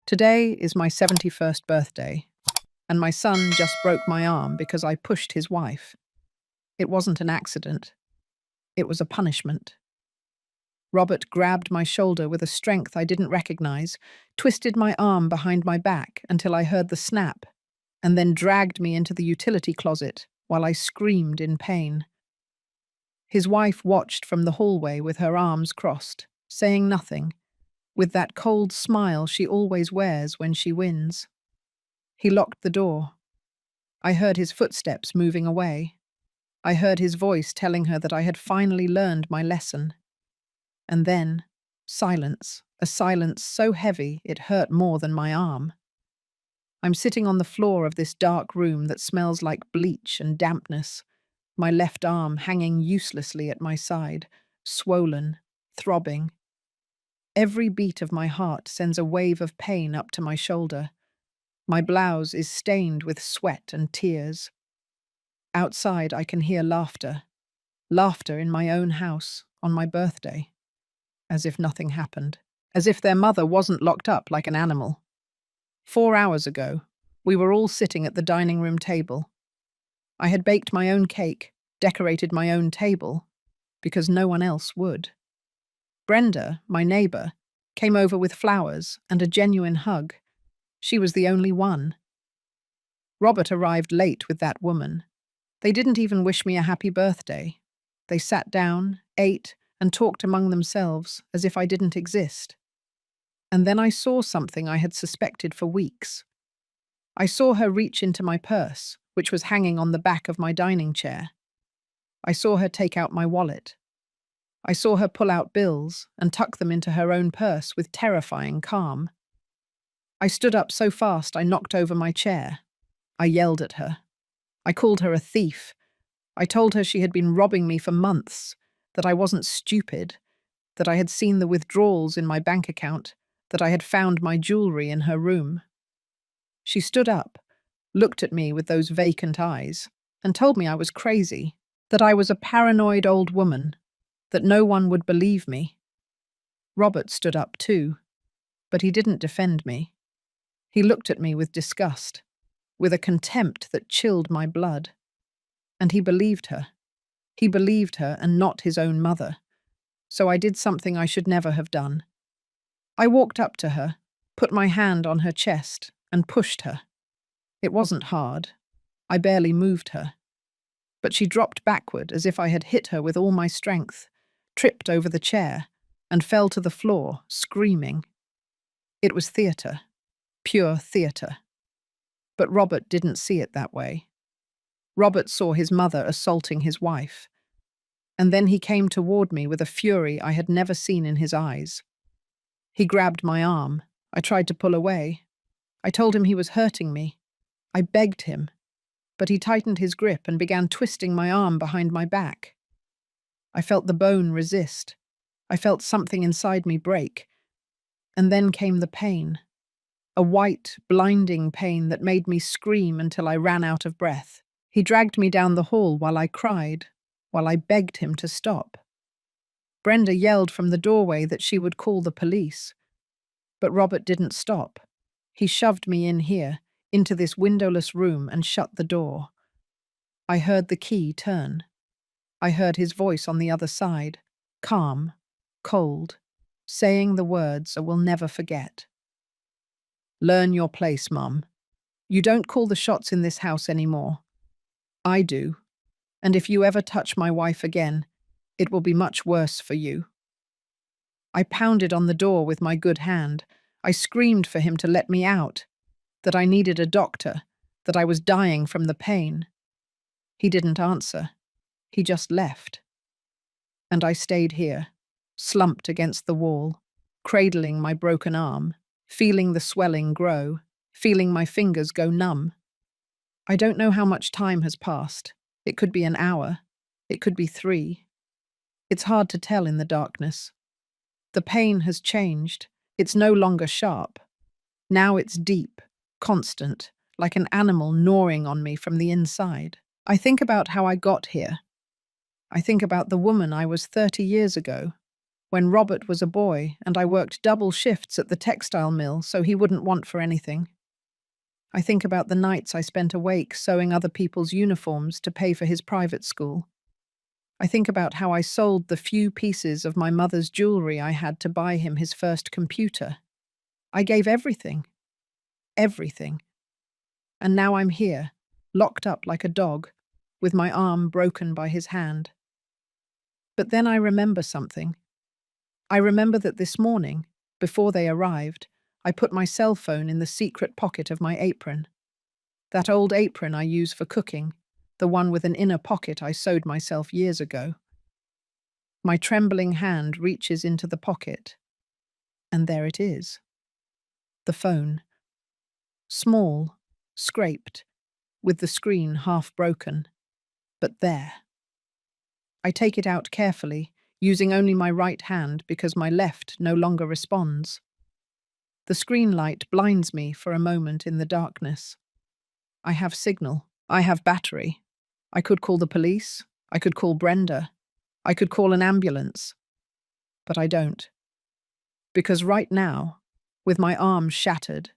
Today is my 71st birthday, and my son just broke my arm because I pushed his wife. It wasn't an accident. It was a punishment. Robert grabbed my shoulder with a strength I didn't recognize, twisted my arm behind my back until I heard the snap, and then dragged me into the utility closet while I screamed in pain. His wife watched from the hallway with her arms crossed, saying nothing, with that cold smile she always wears when she wins. He locked the door. I heard his footsteps moving away. I heard his voice telling her that I had finally learned my lesson. And then, silence, a silence so heavy it hurt more than my arm. I'm sitting on the floor of this dark room that smells like bleach and dampness, my left arm hanging uselessly at my side, swollen, throbbing. Every beat of my heart sends a wave of pain up to my shoulder. My blouse is stained with sweat and tears. Outside, I can hear laughter. Laughter in my own house, on my birthday. As if nothing happened. As if their mother wasn't locked up like an animal. 4 hours ago, we were all sitting at the dining room table. I had baked my own cake, decorated my own table, because no one else would. Brenda, my neighbour, came over with flowers and a genuine hug. She was the only one. Robert arrived late with that woman. They didn't even wish me a happy birthday. They sat down, ate, and talked among themselves as if I didn't exist. And then I saw something I had suspected for weeks. I saw her reach into my purse, which was hanging on the back of my dining chair. I saw her take out my wallet. I saw her pull out bills and tuck them into her own purse with terrifying calm. I stood up so fast I knocked over my chair. I yelled at her. I called her a thief. I told her she had been robbing me for months, that I wasn't stupid, that I had seen the withdrawals in my bank account, that I had found my jewelry in her room. She stood up, looked at me with those vacant eyes, and told me I was crazy, that I was a paranoid old woman, that no one would believe me. Robert stood up too, but he didn't defend me. He looked at me with disgust, with a contempt that chilled my blood. And he believed her. He believed her and not his own mother. So I did something I should never have done. I walked up to her, put my hand on her chest, and pushed her. It wasn't hard. I barely moved her. But she dropped backward as if I had hit her with all my strength, tripped over the chair, and fell to the floor, screaming. It was theatre. Pure theatre. But Robert didn't see it that way. Robert saw his mother assaulting his wife. And then he came toward me with a fury I had never seen in his eyes. He grabbed my arm. I tried to pull away. I told him he was hurting me. I begged him. But he tightened his grip and began twisting my arm behind my back. I felt the bone resist. I felt something inside me break. And then came the pain. A white, blinding pain that made me scream until I ran out of breath. He dragged me down the hall while I cried, while I begged him to stop. Brenda yelled from the doorway that she would call the police. But Robert didn't stop. He shoved me in here, into this windowless room, and shut the door. I heard the key turn. I heard his voice on the other side, calm, cold, saying the words I will never forget. Learn your place, Mum. You don't call the shots in this house anymore. I do. And if you ever touch my wife again, it will be much worse for you. I pounded on the door with my good hand. I screamed for him to let me out, that I needed a doctor, that I was dying from the pain. He didn't answer. He just left. And I stayed here, slumped against the wall, cradling my broken arm, feeling the swelling grow, feeling my fingers go numb. I don't know how much time has passed. It could be an hour. It could be 3. It's hard to tell in the darkness. The pain has changed. It's no longer sharp. Now it's deep, constant, like an animal gnawing on me from the inside. I think about how I got here. I think about the woman I was 30 years ago, when Robert was a boy and I worked double shifts at the textile mill so he wouldn't want for anything. I think about the nights I spent awake sewing other people's uniforms to pay for his private school. I think about how I sold the few pieces of my mother's jewelry I had to buy him his first computer. I gave everything. Everything. And now I'm here, locked up like a dog, with my arm broken by his hand. But then I remember something. I remember that this morning, before they arrived, I put my cell phone in the secret pocket of my apron. That old apron I use for cooking, the one with an inner pocket I sewed myself years ago. My trembling hand reaches into the pocket, and there it is. The phone. Small, scraped, with the screen half broken, but there. I take it out carefully, using only my right hand because my left no longer responds. The screen light blinds me for a moment in the darkness. I have signal. I have battery. I could call the police. I could call Brenda. I could call an ambulance. But I don't. Because right now, with my arm shattered,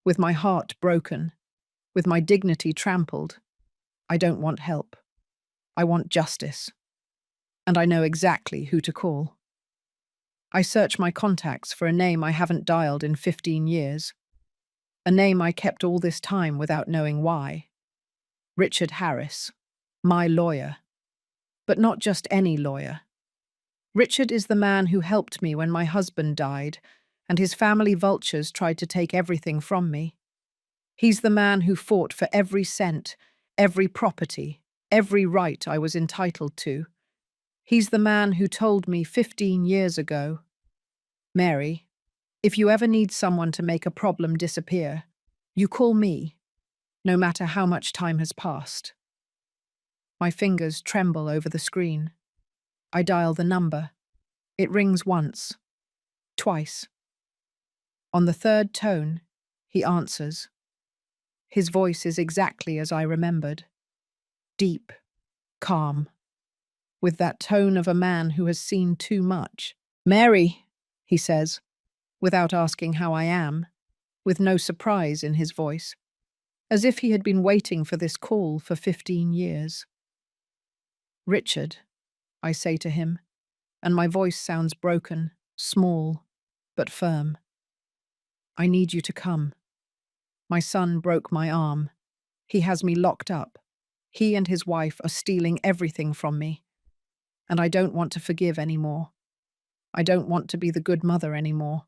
with my heart broken, with my dignity trampled, I don't want help. I want justice. And I know exactly who to call. I search my contacts for a name I haven't dialed in 15 years. A name I kept all this time without knowing why. Richard Harris, my lawyer. But not just any lawyer. Richard is the man who helped me when my husband died, and his family vultures tried to take everything from me. He's the man who fought for every cent, every property, every right I was entitled to. He's the man who told me 15 years ago, Mary, if you ever need someone to make a problem disappear, you call me, no matter how much time has passed. My fingers tremble over the screen. I dial the number. It rings once, twice. On the third tone, he answers. His voice is exactly as I remembered. Deep, calm, with that tone of a man who has seen too much. Mary, he says, without asking how I am, with no surprise in his voice, as if he had been waiting for this call for 15 years. Richard, I say to him, and my voice sounds broken, small, but firm. I need you to come. My son broke my arm. He has me locked up. He and his wife are stealing everything from me. And I don't want to forgive anymore. I don't want to be the good mother anymore.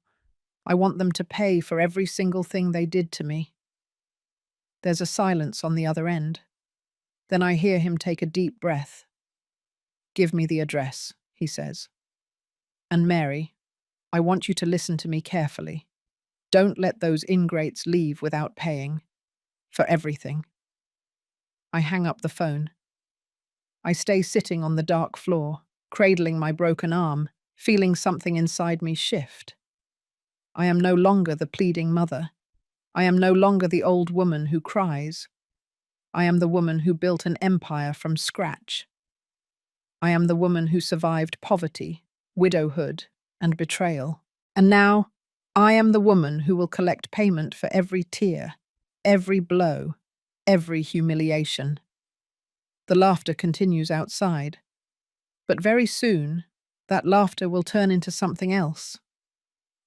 I want them to pay for every single thing they did to me. There's a silence on the other end. Then I hear him take a deep breath. Give me the address, he says. And Mary, I want you to listen to me carefully. Don't let those ingrates leave without paying. For everything. I hang up the phone. I stay sitting on the dark floor, cradling my broken arm, feeling something inside me shift. I am no longer the pleading mother. I am no longer the old woman who cries. I am the woman who built an empire from scratch. I am the woman who survived poverty, widowhood, and betrayal. And now, I am the woman who will collect payment for every tear, every blow, every humiliation. The laughter continues outside. But very soon, that laughter will turn into something else.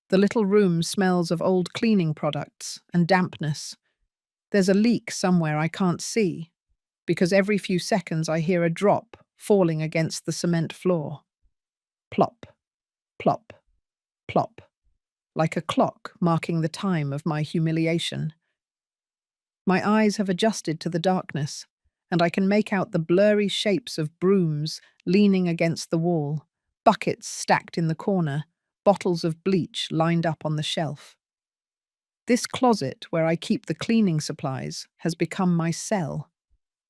The little room smells of old cleaning products and dampness. There's a leak somewhere I can't see, because every few seconds I hear a drop falling against the cement floor. Plop, plop, plop, like a clock marking the time of my humiliation. My eyes have adjusted to the darkness, and I can make out the blurry shapes of brooms leaning against the wall, buckets stacked in the corner, bottles of bleach lined up on the shelf. This closet where I keep the cleaning supplies has become my cell.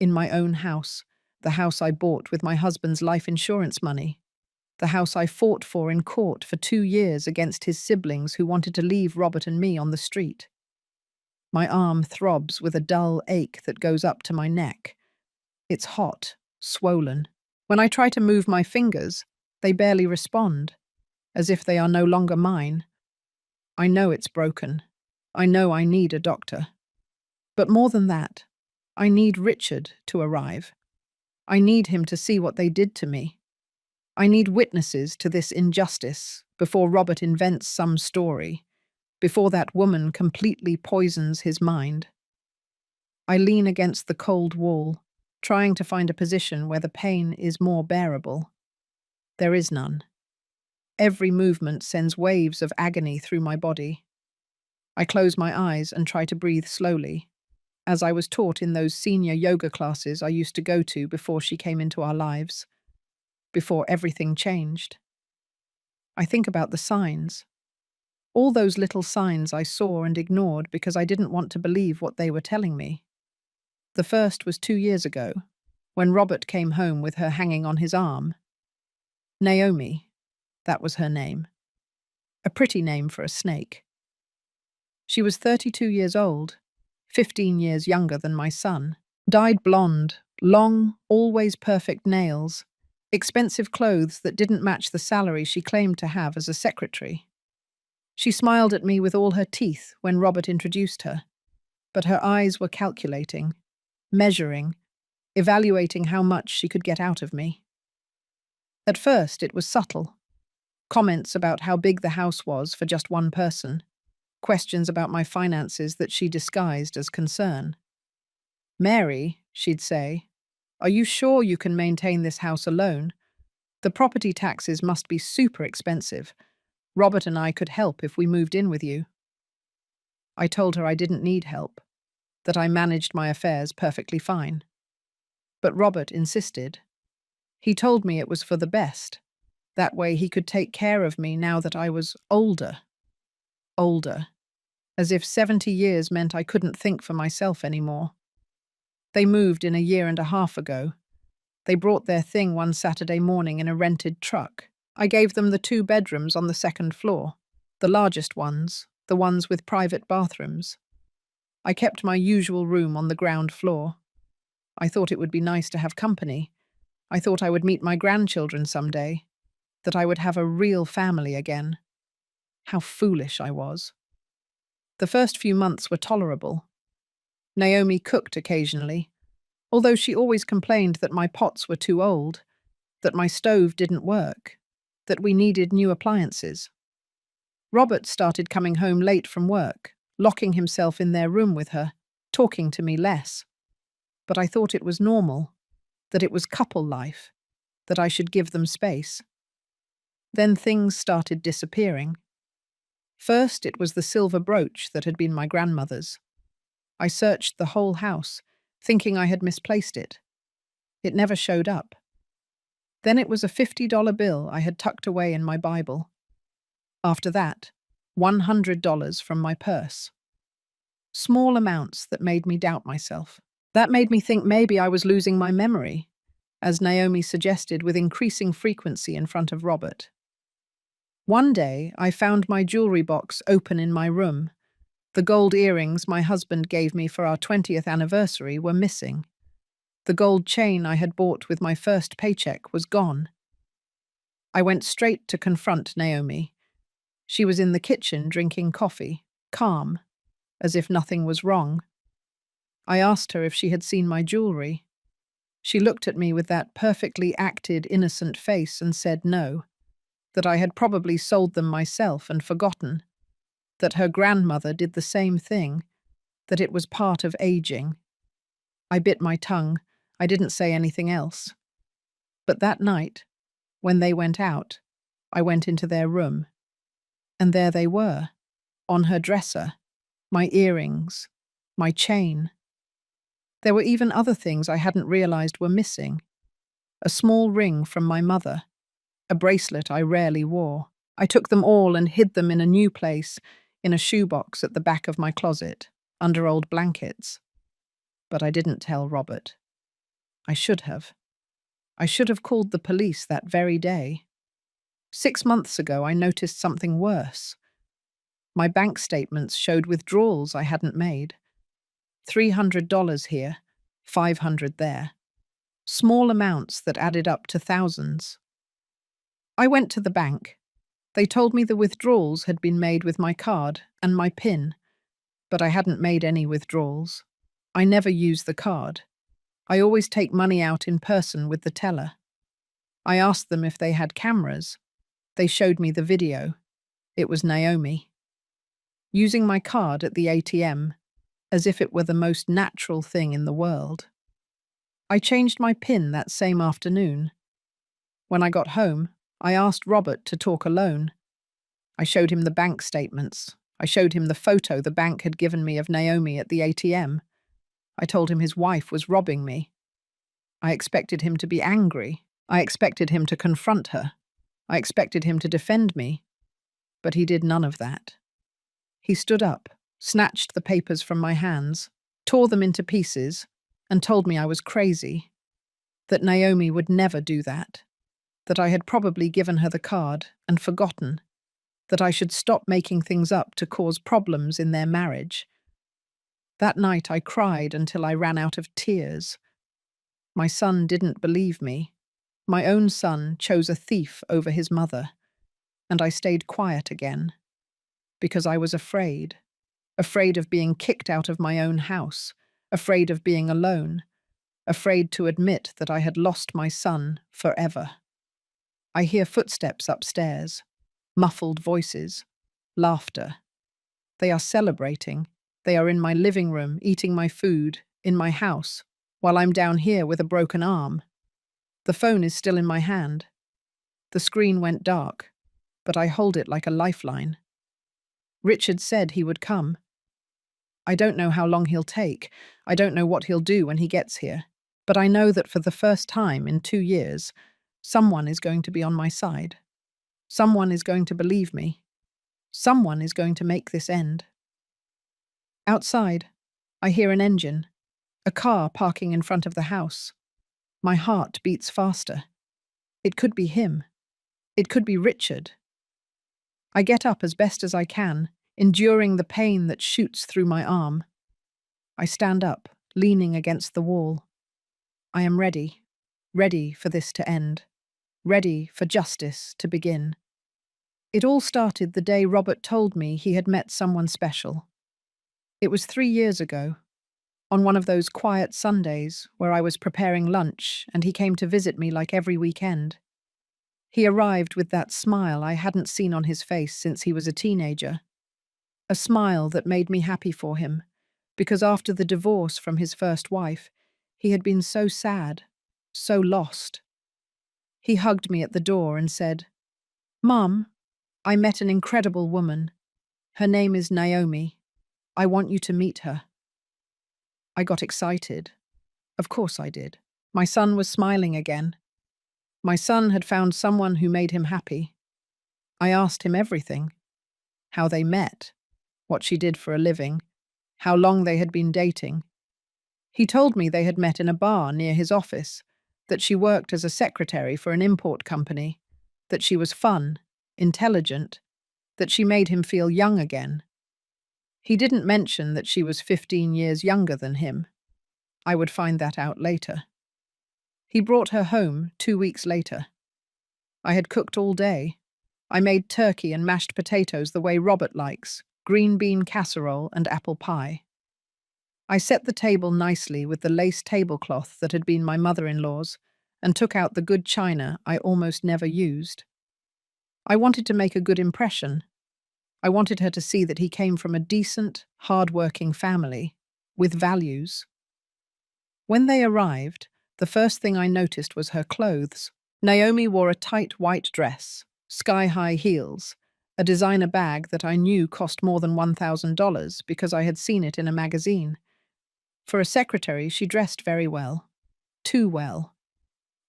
In my own house, the house I bought with my husband's life insurance money, the house I fought for in court for 2 years against his siblings who wanted to leave Robert and me on the street. My arm throbs with a dull ache that goes up to my neck. It's hot, swollen. When I try to move my fingers, they barely respond. as if they are no longer mine. I know it's broken. I know I need a doctor. But more than that, I need Richard to arrive. I need him to see what they did to me. I need witnesses to this injustice before Robert invents some story, before that woman completely poisons his mind. I lean against the cold wall, trying to find a position where the pain is more bearable. There is none. Every movement sends waves of agony through my body. I close my eyes and try to breathe slowly, as I was taught in those senior yoga classes I used to go to before she came into our lives, before everything changed. I think about the signs. All those little signs I saw and ignored because I didn't want to believe what they were telling me. The first was 2 years ago, when Robert came home with her hanging on his arm. Naomi, that was her name. A pretty name for a snake. She was 32 years old, 15 years younger than my son, dyed blonde, long, always perfect nails, expensive clothes that didn't match the salary she claimed to have as a secretary. She smiled at me with all her teeth when Robert introduced her, but her eyes were calculating, measuring, evaluating how much she could get out of me. At first, it was subtle. Comments about how big the house was for just one person, questions about my finances that she disguised as concern. "Mary," she'd say, "are you sure you can maintain this house alone? The property taxes must be super expensive. Robert and I could help if we moved in with you." I told her I didn't need help, that I managed my affairs perfectly fine. But Robert insisted. He told me it was for the best. That way he could take care of me now that I was older. Older. As if 70 years meant I couldn't think for myself anymore. They moved in a year and a half ago. They brought their thing one Saturday morning in a rented truck. I gave them the 2 bedrooms on the second floor, the largest ones, the ones with private bathrooms. I kept my usual room on the ground floor. I thought it would be nice to have company. I thought I would meet my grandchildren someday, that I would have a real family again. How foolish I was. The first few months were tolerable. Naomi cooked occasionally, although she always complained that my pots were too old, that my stove didn't work, that we needed new appliances. Robert started coming home late from work, locking himself in their room with her, talking to me less. But I thought it was normal, that it was couple life, that I should give them space. Then things started disappearing. First, it was the silver brooch that had been my grandmother's. I searched the whole house, thinking I had misplaced it. It never showed up. Then it was a $50 bill I had tucked away in my Bible. After that, $100 from my purse. Small amounts that made me doubt myself. That made me think maybe I was losing my memory, as Naomi suggested with increasing frequency in front of Robert. One day, I found my jewelry box open in my room. The gold earrings my husband gave me for our 20th anniversary were missing. The gold chain I had bought with my first paycheck was gone. I went straight to confront Naomi. She was in the kitchen drinking coffee, calm, as if nothing was wrong. I asked her if she had seen my jewelry. She looked at me with that perfectly acted, innocent face and said no, that I had probably sold them myself and forgotten, that her grandmother did the same thing, that it was part of aging. I bit my tongue. I didn't say anything else. But that night, when they went out, I went into their room. And there they were, on her dresser, my earrings, my chain. There were even other things I hadn't realized were missing. A small ring from my mother, a bracelet I rarely wore. I took them all and hid them in a new place, in a shoebox at the back of my closet, under old blankets. But I didn't tell Robert. I should have. I should have called the police that very day. 6 months ago, I noticed something worse. My bank statements showed withdrawals I hadn't made. $300 here, $500 there. Small amounts that added up to thousands. I went to the bank. They told me the withdrawals had been made with my card and my PIN, but I hadn't made any withdrawals. I never use the card. I always take money out in person with the teller. I asked them if they had cameras. They showed me the video. It was Naomi using my card at the ATM, as if it were the most natural thing in the world. I changed my PIN that same afternoon. When I got home, I asked Robert to talk alone. I showed him the bank statements. I showed him the photo the bank had given me of Naomi at the ATM. I told him his wife was robbing me. I expected him to be angry. I expected him to confront her. I expected him to defend me. But he did none of that. He stood up, snatched the papers from my hands, tore them into pieces, and told me I was crazy, that Naomi would never do that, that I had probably given her the card and forgotten, that I should stop making things up to cause problems in their marriage. That night I cried until I ran out of tears. My son didn't believe me. My own son chose a thief over his mother, and I stayed quiet again, because I was afraid of being kicked out of my own house, afraid of being alone, afraid to admit that I had lost my son forever. I hear footsteps upstairs, muffled voices, laughter. They are celebrating. They are in my living room, eating my food, in my house, while I'm down here with a broken arm. The phone is still in my hand. The screen went dark, but I hold it like a lifeline. Richard said he would come. I don't know how long he'll take. I don't know what he'll do when he gets here. But I know that for the first time in 2 years, someone is going to be on my side. Someone is going to believe me. Someone is going to make this end. Outside, I hear an engine, a car parking in front of the house. My heart beats faster. It could be him. It could be Richard. I get up as best as I can, enduring the pain that shoots through my arm. I stand up, leaning against the wall. I am ready for this to end, ready for justice to begin. It all started the day Robert told me he had met someone special. It was 3 years ago, on one of those quiet Sundays where I was preparing lunch and he came to visit me like every weekend. He arrived with that smile I hadn't seen on his face since he was a teenager. A smile that made me happy for him, because after the divorce from his first wife, he had been so sad, so lost. He hugged me at the door and said, "Mum, I met an incredible woman. Her name is Naomi. I want you to meet her." I got excited. Of course I did. My son was smiling again. My son had found someone who made him happy. I asked him everything. How they met, what she did for a living, how long they had been dating. He told me they had met in a bar near his office, that she worked as a secretary for an import company, that she was fun, intelligent, that she made him feel young again. He didn't mention that she was 15 years younger than him. I would find that out later. He brought her home 2 weeks later. I had cooked all day. I made turkey and mashed potatoes the way Robert likes, green bean casserole and apple pie. I set the table nicely with the lace tablecloth that had been my mother-in-law's and took out the good china I almost never used. I wanted to make a good impression. I wanted her to see that he came from a decent, hard-working family with values. When they arrived, the first thing I noticed was her clothes. Naomi wore a tight white dress, sky-high heels, a designer bag that I knew cost more than $1,000 because I had seen it in a magazine. For a secretary, she dressed very well. Too well.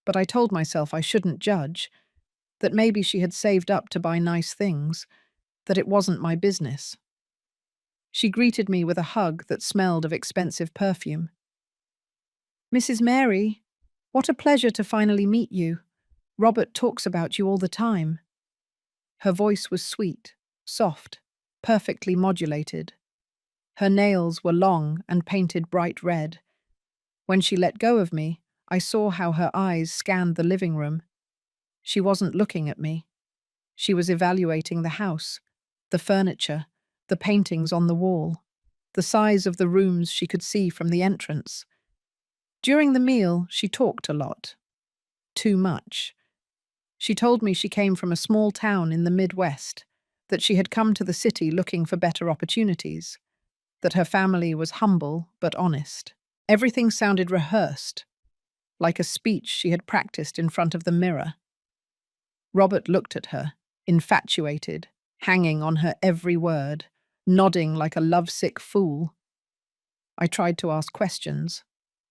But I told myself I shouldn't judge, that maybe she had saved up to buy nice things, that it wasn't my business. She greeted me with a hug that smelled of expensive perfume. "Mrs. Mary, what a pleasure to finally meet you. Robert talks about you all the time." Her voice was sweet, soft, perfectly modulated. Her nails were long and painted bright red. When she let go of me, I saw how her eyes scanned the living room. She wasn't looking at me. She was evaluating the house, the furniture, the paintings on the wall, the size of the rooms she could see from the entrance. During the meal, she talked a lot. Too much. She told me she came from a small town in the Midwest, that she had come to the city looking for better opportunities, that her family was humble but honest. Everything sounded rehearsed, like a speech she had practiced in front of the mirror. Robert looked at her, infatuated, hanging on her every word, nodding like a lovesick fool. I tried to ask questions.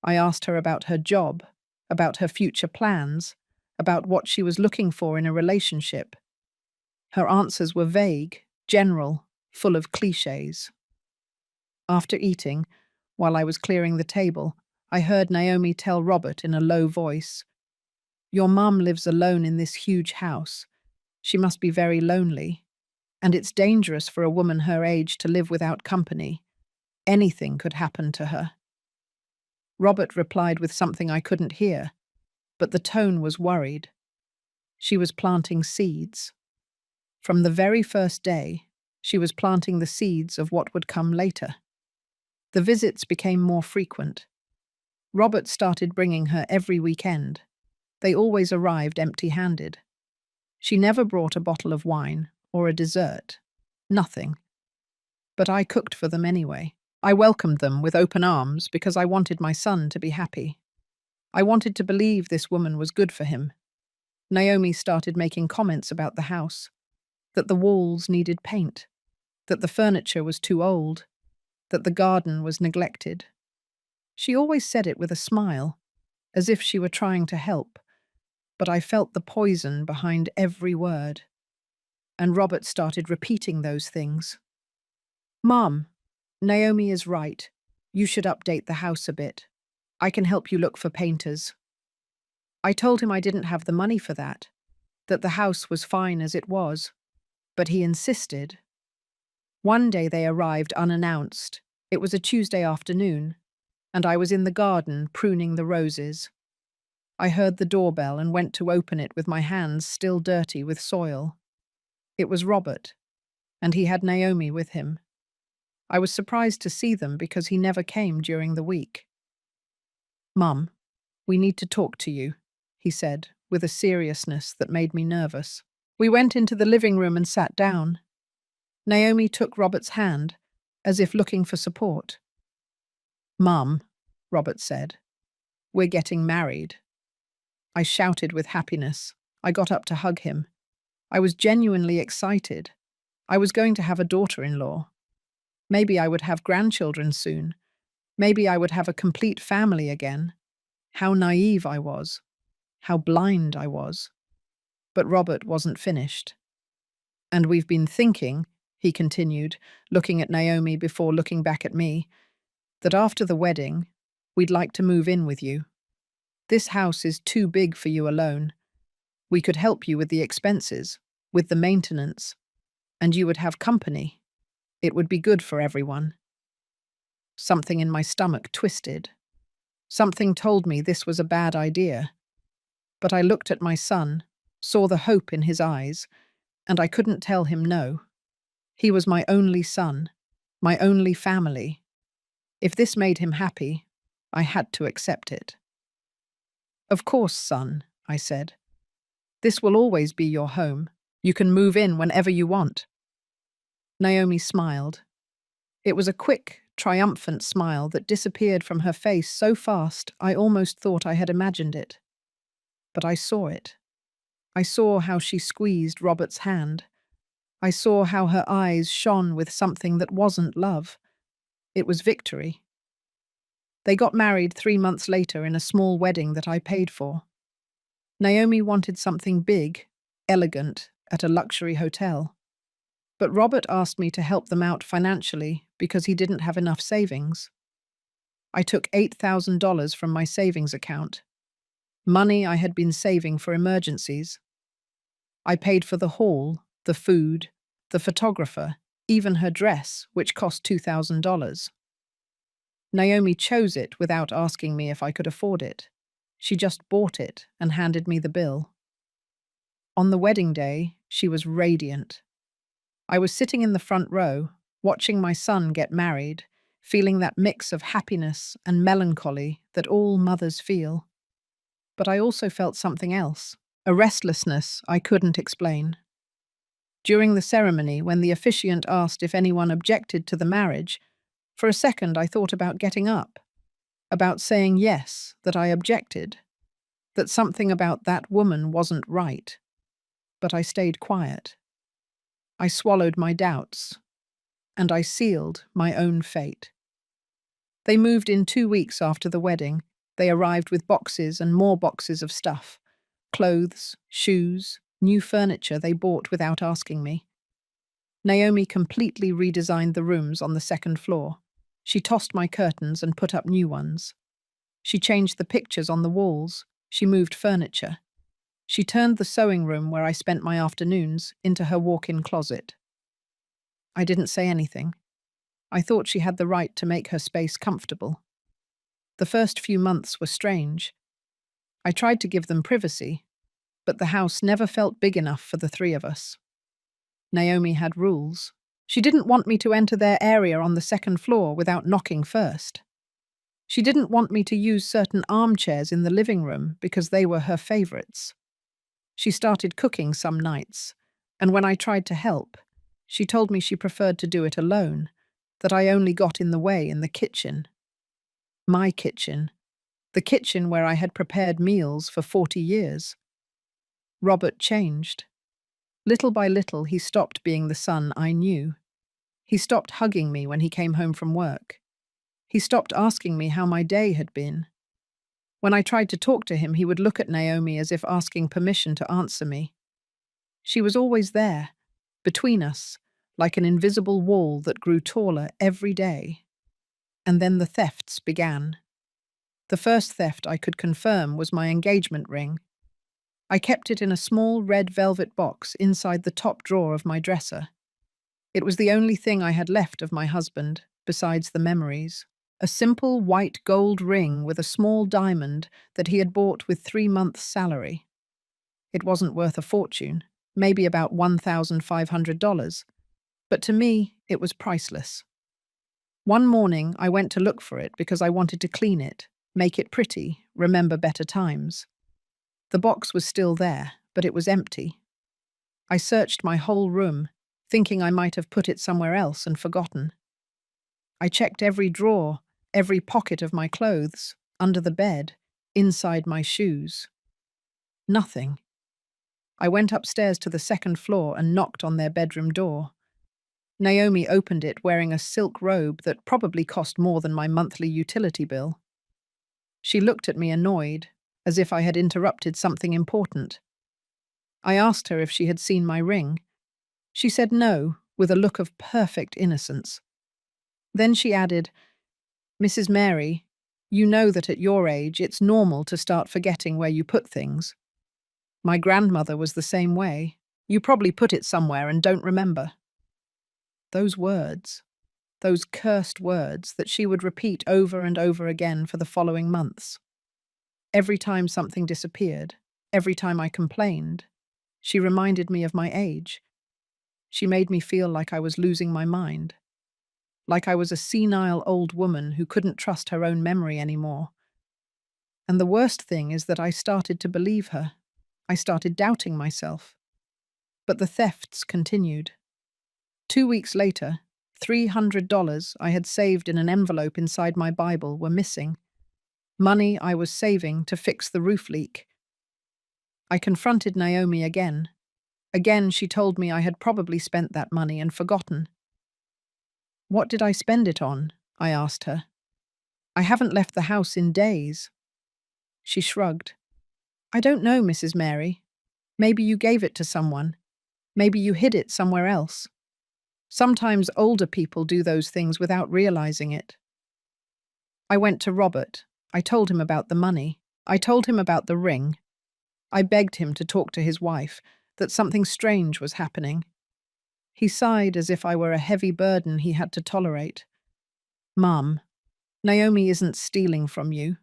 I asked her about her job, about her future plans, about what she was looking for in a relationship. Her answers were vague, general, full of cliches. After eating, while I was clearing the table, I heard Naomi tell Robert in a low voice, "Your mum lives alone in this huge house. She must be very lonely. And it's dangerous for a woman her age to live without company. Anything could happen to her." Robert replied with something I couldn't hear, but the tone was worried. She was planting seeds. From the very first day, she was planting the seeds of what would come later. The visits became more frequent. Robert started bringing her every weekend. They always arrived empty-handed. She never brought a bottle of wine or a dessert. Nothing. But I cooked for them anyway. I welcomed them with open arms because I wanted my son to be happy. I wanted to believe this woman was good for him. Naomi started making comments about the house, that the walls needed paint, that the furniture was too old, that the garden was neglected. She always said it with a smile, as if she were trying to help, but I felt the poison behind every word. And Robert started repeating those things. "Mom, Naomi is right. You should update the house a bit. I can help you look for painters." I told him I didn't have the money for that the house was fine as it was, but he insisted. One day they arrived unannounced. It was a Tuesday afternoon, and I was in the garden pruning the roses. I heard the doorbell and went to open it with my hands still dirty with soil. It was Robert, and he had Naomi with him. I was surprised to see them because he never came during the week. "Mum, we need to talk to you," he said, with a seriousness that made me nervous. We went into the living room and sat down. Naomi took Robert's hand, as if looking for support. "Mum," Robert said, "we're getting married." I shouted with happiness. I got up to hug him. I was genuinely excited. I was going to have a daughter-in-law. Maybe I would have grandchildren soon. Maybe I would have a complete family again. How naive I was. How blind I was. But Robert wasn't finished. "And we've been thinking," he continued, looking at Naomi before looking back at me, "that after the wedding, we'd like to move in with you. This house is too big for you alone. We could help you with the expenses, with the maintenance, and you would have company. It would be good for everyone." Something in my stomach twisted. Something told me this was a bad idea. But I looked at my son, saw the hope in his eyes, and I couldn't tell him no. He was my only son, my only family. If this made him happy, I had to accept it. "Of course, son," I said. "This will always be your home. You can move in whenever you want." Naomi smiled. It was a quick, triumphant smile that disappeared from her face so fast I almost thought I had imagined it. But I saw it. I saw how she squeezed Robert's hand. I saw how her eyes shone with something that wasn't love. It was victory. They got married 3 months later in a small wedding that I paid for. Naomi wanted something big, elegant, at a luxury hotel. But Robert asked me to help them out financially because he didn't have enough savings. I took $8,000 from my savings account, money I had been saving for emergencies. I paid for the hall, the food, the photographer, even her dress, which cost $2,000. Naomi chose it without asking me if I could afford it. She just bought it and handed me the bill. On the wedding day, She was radiant. I was sitting in the front row, watching my son get married, feeling that mix of happiness and melancholy that all mothers feel. But I also felt something else, a restlessness I couldn't explain. During the ceremony, when the officiant asked if anyone objected to the marriage, for a second I thought about getting up, about saying yes, that I objected, that something about that woman wasn't right. But I stayed quiet. I swallowed my doubts, and I sealed my own fate. They moved in 2 weeks after the wedding. They arrived with boxes and more boxes of stuff. Clothes, shoes, new furniture they bought without asking me. Naomi completely redesigned the rooms on the second floor. She tossed my curtains and put up new ones. She changed the pictures on the walls. She moved furniture. She turned the sewing room where I spent my afternoons into her walk-in closet. I didn't say anything. I thought she had the right to make her space comfortable. The first few months were strange. I tried to give them privacy, but the house never felt big enough for the three of us. Naomi had rules. She didn't want me to enter their area on the second floor without knocking first. She didn't want me to use certain armchairs in the living room because they were her favorites. She started cooking some nights, and when I tried to help, she told me she preferred to do it alone, that I only got in the way in the kitchen. My kitchen. The kitchen where I had prepared meals for 40 years. Robert changed. Little by little, he stopped being the son I knew. He stopped hugging me when he came home from work. He stopped asking me how my day had been. When I tried to talk to him, he would look at Naomi as if asking permission to answer me. She was always there, between us, like an invisible wall that grew taller every day. And then the thefts began. The first theft I could confirm was my engagement ring. I kept it in a small red velvet box inside the top drawer of my dresser. It was the only thing I had left of my husband, besides the memories. A simple white gold ring with a small diamond that he had bought with 3 months' salary. It wasn't worth a fortune, maybe about $1,500, but to me it was priceless. One morning I went to look for it because I wanted to clean it, make it pretty, remember better times. The box was still there, but it was empty. I searched my whole room, thinking I might have put it somewhere else and forgotten. I checked every drawer, every pocket of my clothes, under the bed, inside my shoes. Nothing. I went upstairs to the second floor and knocked on their bedroom door. Naomi opened it wearing a silk robe that probably cost more than my monthly utility bill. She looked at me annoyed, as if I had interrupted something important. I asked her if she had seen my ring. She said no, with a look of perfect innocence. Then she added, "Mrs. Mary, you know that at your age it's normal to start forgetting where you put things. My grandmother was the same way. You probably put it somewhere and don't remember." Those words, those cursed words that she would repeat over and over again for the following months. Every time something disappeared, every time I complained, she reminded me of my age. She made me feel like I was losing my mind, like I was a senile old woman who couldn't trust her own memory anymore. And the worst thing is that I started to believe her. I started doubting myself. But the thefts continued. 2 weeks later, $300 I had saved in an envelope inside my Bible were missing. Money I was saving to fix the roof leak. I confronted Naomi again. Again, she told me I had probably spent that money and forgotten. "What did I spend it on?" I asked her. "I haven't left the house in days." She shrugged. "I don't know, Mrs. Mary. Maybe you gave it to someone. Maybe you hid it somewhere else. Sometimes older people do those things without realizing it." I went to Robert. I told him about the money. I told him about the ring. I begged him to talk to his wife, that something strange was happening. He sighed as if I were a heavy burden he had to tolerate. "Mum, Naomi isn't stealing from you.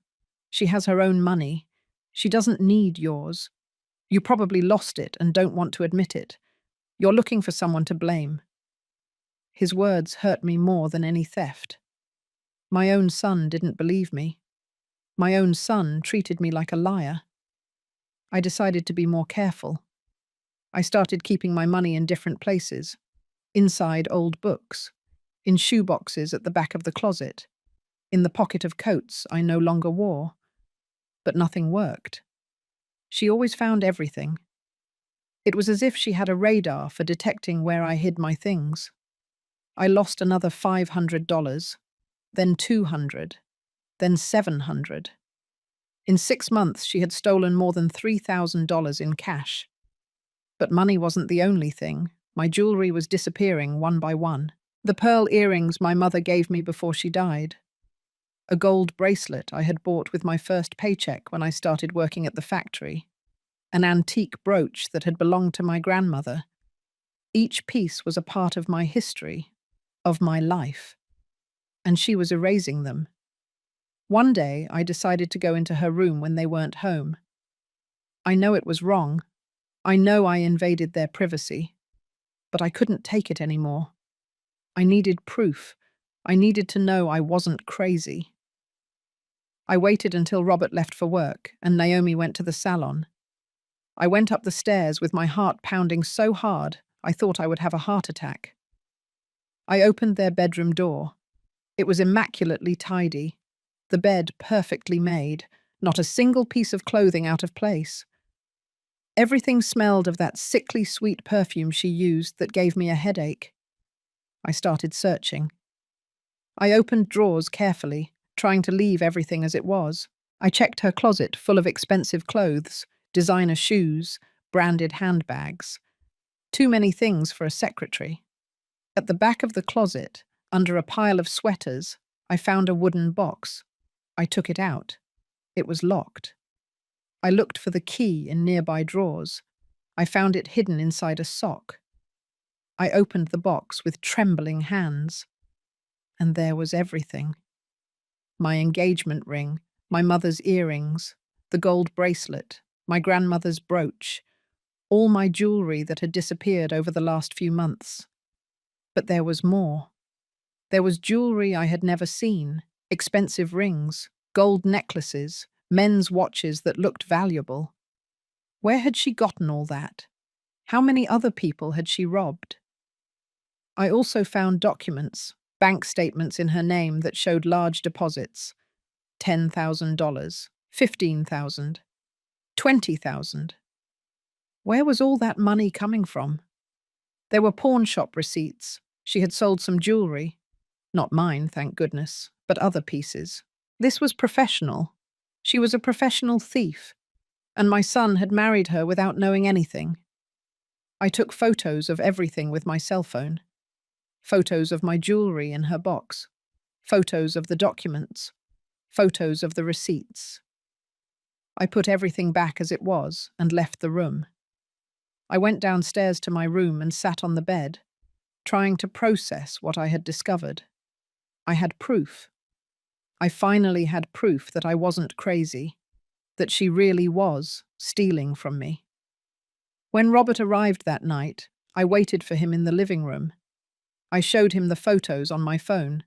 She has her own money. She doesn't need yours. You probably lost it and don't want to admit it. You're looking for someone to blame. His words hurt me more than any theft. My own son didn't believe me. My own son treated me like a liar. I decided to be more careful. I started keeping my money in different places, inside old books, in shoeboxes at the back of the closet, in the pocket of coats I no longer wore. But nothing worked. She always found everything. It was as if she had a radar for detecting where I hid my things. I lost another $500, then $200, then $700. In 6 months, she had stolen more than $3,000 in cash. But money wasn't the only thing. My jewelry was disappearing one by one. The pearl earrings my mother gave me before she died. A gold bracelet I had bought with my first paycheck when I started working at the factory. An antique brooch that had belonged to my grandmother. Each piece was a part of my history, of my life. And she was erasing them. One day, I decided to go into her room when they weren't home. I know it was wrong. I know I invaded their privacy. But I couldn't take it anymore. I needed proof. I needed to know I wasn't crazy. I waited until Robert left for work and Naomi went to the salon. I went up the stairs with my heart pounding so hard I thought I would have a heart attack. I opened their bedroom door. It was immaculately tidy. The bed perfectly made, not a single piece of clothing out of place. Everything smelled of that sickly sweet perfume she used that gave me a headache. I started searching. I opened drawers carefully, trying to leave everything as it was. I checked her closet full of expensive clothes, designer shoes, branded handbags. Too many things for a secretary. At the back of the closet, under a pile of sweaters, I found a wooden box. I took it out. It was locked. I looked for the key in nearby drawers. I found it hidden inside a sock. I opened the box with trembling hands. And there was everything. My engagement ring, my mother's earrings, the gold bracelet, my grandmother's brooch, all my jewelry that had disappeared over the last few months. But there was more. There was jewelry I had never seen, expensive rings, gold necklaces, men's watches that looked valuable. Where had she gotten all that? How many other people had she robbed? I also found documents, bank statements in her name that showed large deposits. $10,000, $15,000, $20,000. Where was all that money coming from? There were pawn shop receipts. She had sold some jewelry. Not mine, thank goodness, but other pieces. This was professional. She was a professional thief. And my son had married her without knowing anything. I took photos of everything with my cell phone. Photos of my jewelry in her box. Photos of the documents. Photos of the receipts. I put everything back as it was and left the room. I went downstairs to my room and sat on the bed, trying to process what I had discovered. I had proof. I finally had proof that I wasn't crazy, that she really was stealing from me. When Robert arrived that night, I waited for him in the living room. I showed him the photos on my phone.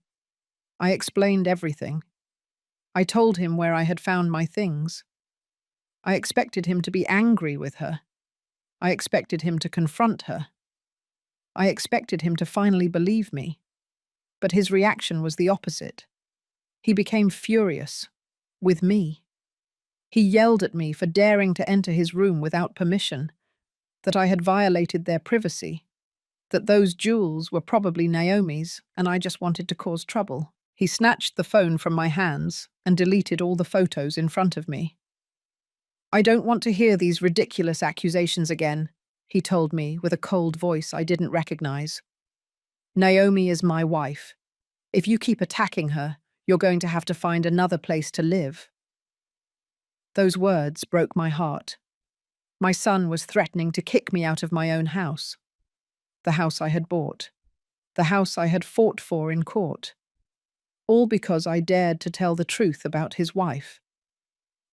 I explained everything. I told him where I had found my things. I expected him to be angry with her. I expected him to confront her. I expected him to finally believe me. But his reaction was the opposite. He became furious. With me. He yelled at me for daring to enter his room without permission, that I had violated their privacy, that those jewels were probably Naomi's and I just wanted to cause trouble. He snatched the phone from my hands and deleted all the photos in front of me. "I don't want to hear these ridiculous accusations again," he told me with a cold voice I didn't recognize. "Naomi is my wife. If you keep attacking her, you're going to have to find another place to live." Those words broke my heart. My son was threatening to kick me out of my own house. The house I had bought. The house I had fought for in court. All because I dared to tell the truth about his wife.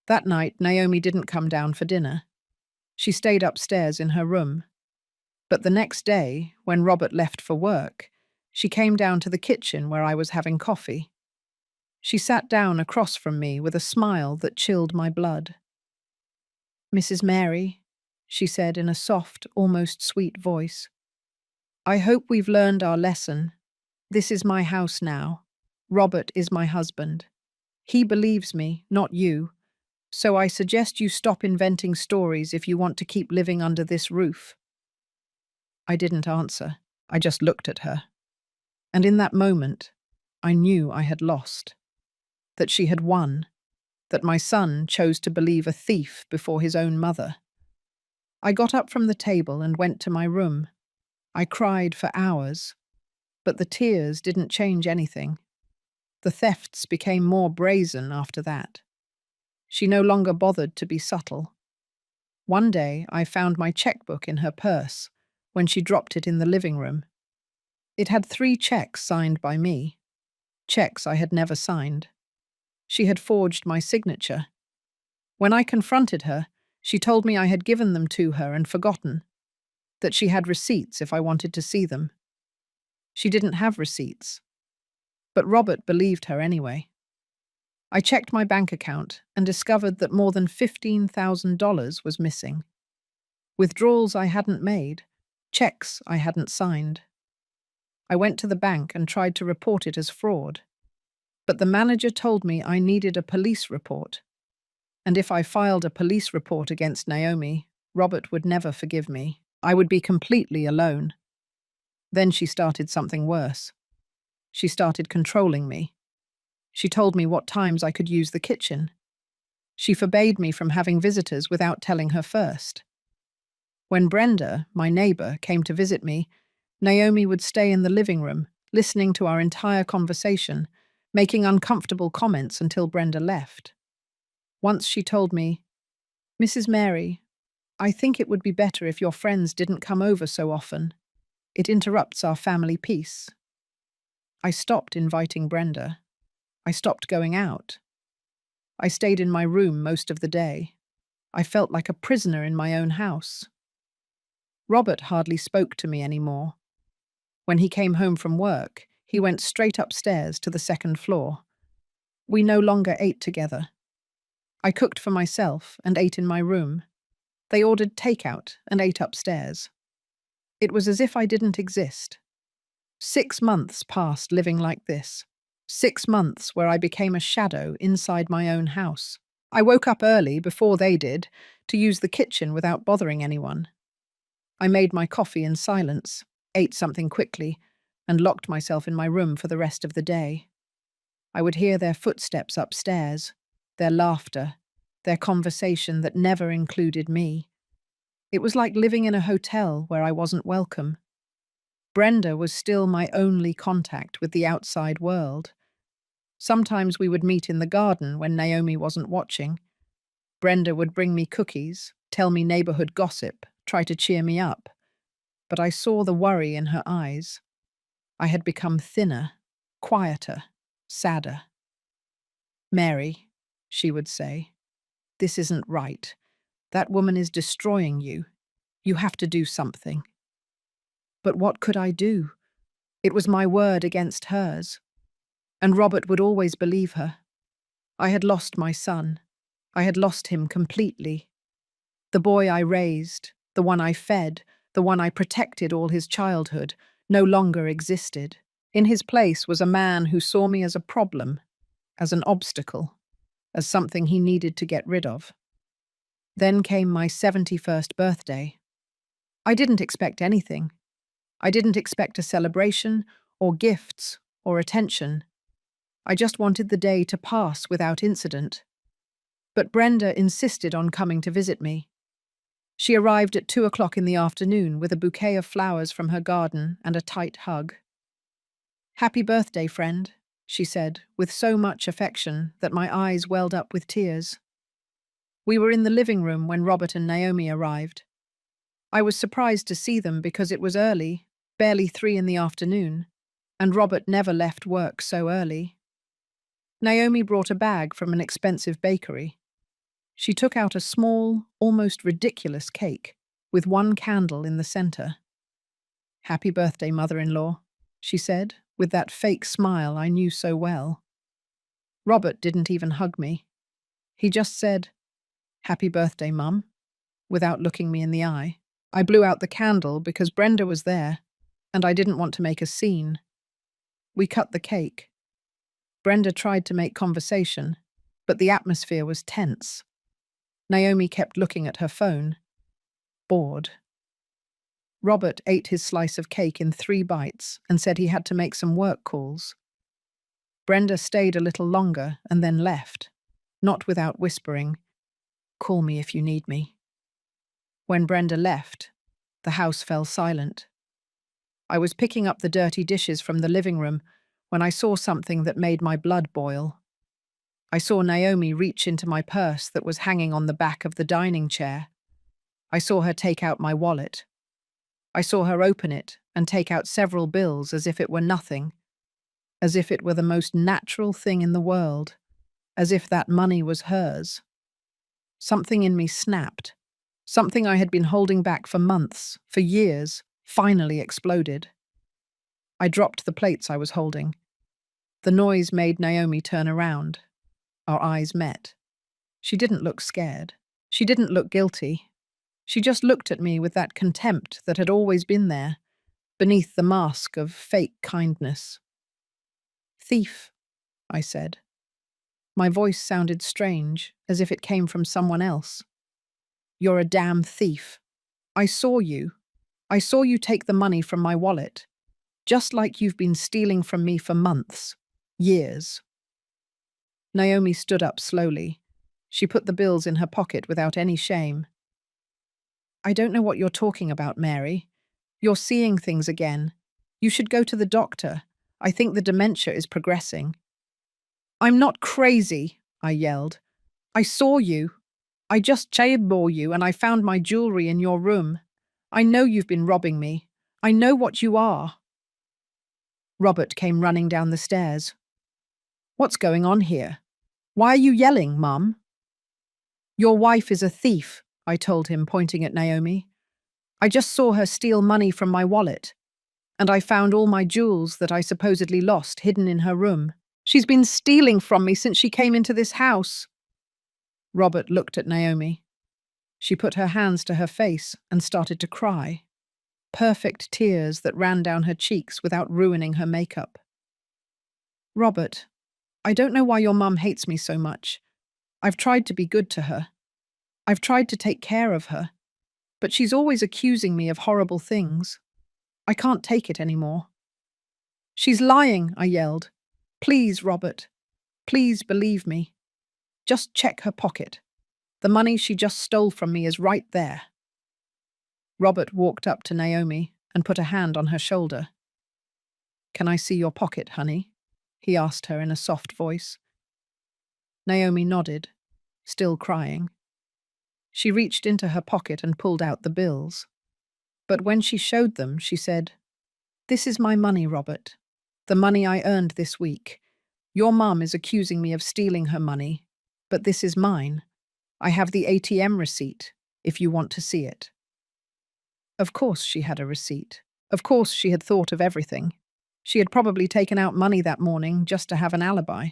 That night, Naomi didn't come down for dinner. She stayed upstairs in her room. But the next day, when Robert left for work, she came down to the kitchen where I was having coffee. She sat down across from me with a smile that chilled my blood. "Mrs. Mary," she said in a soft, almost sweet voice, "I hope we've learned our lesson. This is my house now. Robert is my husband. He believes me, not you. So I suggest you stop inventing stories if you want to keep living under this roof." I didn't answer. I just looked at her. And in that moment, I knew I had lost. That she had won. That my son chose to believe a thief before his own mother. I got up from the table and went to my room. I cried for hours. But the tears didn't change anything. The thefts became more brazen after that. She no longer bothered to be subtle. One day, I found my checkbook in her purse when she dropped it in the living room. It had 3 checks signed by me, checks I had never signed. She had forged my signature. When I confronted her, she told me I had given them to her and forgotten, that she had receipts if I wanted to see them. She didn't have receipts. But Robert believed her anyway. I checked my bank account and discovered that more than $15,000 was missing. Withdrawals I hadn't made, checks I hadn't signed. I went to the bank and tried to report it as fraud. But the manager told me I needed a police report. And if I filed a police report against Naomi, Robert would never forgive me. I would be completely alone. Then she started something worse. She started controlling me. She told me what times I could use the kitchen. She forbade me from having visitors without telling her first. When Brenda, my neighbor, came to visit me, Naomi would stay in the living room, listening to our entire conversation, making uncomfortable comments until Brenda left. Once she told me, "Mrs. Mary, I think it would be better if your friends didn't come over so often. It interrupts our family peace." I stopped inviting Brenda. I stopped going out. I stayed in my room most of the day. I felt like a prisoner in my own house. Robert hardly spoke to me anymore. When he came home from work, he went straight upstairs to the second floor. We no longer ate together. I cooked for myself and ate in my room. They ordered takeout and ate upstairs. It was as if I didn't exist. 6 months passed living like this. 6 months where I became a shadow inside my own house. I woke up early, before they did, to use the kitchen without bothering anyone. I made my coffee in silence, ate something quickly, and locked myself in my room for the rest of the day. I would hear their footsteps upstairs, their laughter, their conversation that never included me. It was like living in a hotel where I wasn't welcome. Brenda was still my only contact with the outside world. Sometimes we would meet in the garden when Naomi wasn't watching. Brenda would bring me cookies, tell me neighborhood gossip, try to cheer me up. But I saw the worry in her eyes. I had become thinner, quieter, sadder. "Mary," she would say, "this isn't right. That woman is destroying you. You have to do something." But what could I do? It was my word against hers. And Robert would always believe her. I had lost my son. I had lost him completely. The boy I raised, the one I fed, the one I protected all his childhood, no longer existed. In his place was a man who saw me as a problem, as an obstacle, as something he needed to get rid of. Then came my 71st birthday. I didn't expect anything. I didn't expect a celebration, or gifts, or attention. I just wanted the day to pass without incident. But Brenda insisted on coming to visit me. She arrived at 2 o'clock in the afternoon with a bouquet of flowers from her garden and a tight hug. "Happy birthday, friend," she said, with so much affection that my eyes welled up with tears. We were in the living room when Robert and Naomi arrived. I was surprised to see them because it was early, barely 3 in the afternoon, and Robert never left work so early. Naomi brought a bag from an expensive bakery. She took out a small, almost ridiculous cake, with one candle in the center. Happy birthday, mother-in-law, she said, with that fake smile I knew so well. Robert didn't even hug me. He just said, Happy birthday, Mum, without looking me in the eye. I blew out the candle because Brenda was there, and I didn't want to make a scene. We cut the cake. Brenda tried to make conversation, but the atmosphere was tense. Naomi kept looking at her phone, bored. Robert ate his slice of cake in 3 bites and said he had to make some work calls. Brenda stayed a little longer and then left, not without whispering, Call me if you need me. When Brenda left, the house fell silent. I was picking up the dirty dishes from the living room when I saw something that made my blood boil. I saw Naomi reach into my purse that was hanging on the back of the dining chair. I saw her take out my wallet. I saw her open it and take out several bills as if it were nothing, as if it were the most natural thing in the world, as if that money was hers. Something in me snapped. Something I had been holding back for months, for years, finally exploded. I dropped the plates I was holding. The noise made Naomi turn around. Our eyes met. She didn't look scared. She didn't look guilty. She just looked at me with that contempt that had always been there, beneath the mask of fake kindness. Thief, I said. My voice sounded strange, as if it came from someone else. You're a damn thief. I saw you. I saw you take the money from my wallet, just like you've been stealing from me for months, years. Naomi stood up slowly. She put the bills in her pocket without any shame. I don't know what you're talking about, Mary. You're seeing things again. You should go to the doctor. I think the dementia is progressing. I'm not crazy, I yelled. I saw you. I just saw you and I found my jewelry in your room. I know you've been robbing me. I know what you are. Robert came running down the stairs. What's going on here? Why are you yelling, Mum? Your wife is a thief, I told him, pointing at Naomi. I just saw her steal money from my wallet, and I found all my jewels that I supposedly lost hidden in her room. She's been stealing from me since she came into this house. Robert looked at Naomi. She put her hands to her face and started to cry. Perfect tears that ran down her cheeks without ruining her makeup. Robert, I don't know why your mum hates me so much. I've tried to be good to her. I've tried to take care of her, but she's always accusing me of horrible things. I can't take it anymore. She's lying, I yelled. Please, Robert. Please believe me. Just check her pocket. The money she just stole from me is right there. Robert walked up to Naomi and put a hand on her shoulder. Can I see your pocket, honey? He asked her in a soft voice. Naomi nodded, still crying. She reached into her pocket and pulled out the bills. But when she showed them, she said, This is my money, Robert. The money I earned this week. Your mum is accusing me of stealing her money, but this is mine. I have the ATM receipt, if you want to see it. Of course she had a receipt. Of course she had thought of everything. She had probably taken out money that morning just to have an alibi.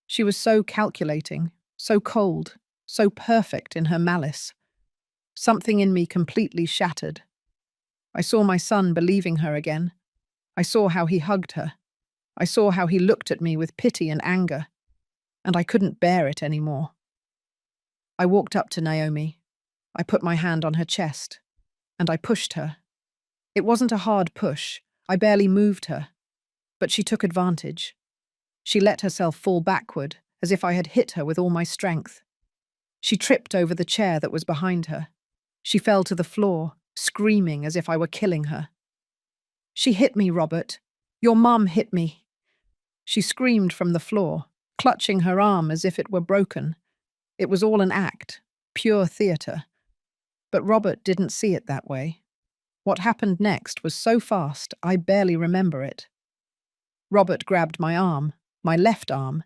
She was so calculating, so cold, so perfect in her malice. Something in me completely shattered. I saw my son believing her again. I saw how he hugged her. I saw how he looked at me with pity and anger, and I couldn't bear it anymore. I walked up to Naomi. I put my hand on her chest, and I pushed her. It wasn't a hard push. I barely moved her, but she took advantage. She let herself fall backward, as if I had hit her with all my strength. She tripped over the chair that was behind her. She fell to the floor, screaming as if I were killing her. She hit me, Robert. Your mum hit me. She screamed from the floor, clutching her arm as if it were broken. It was all an act, pure theatre. But Robert didn't see it that way. What happened next was so fast, I barely remember it. Robert grabbed my arm, my left arm.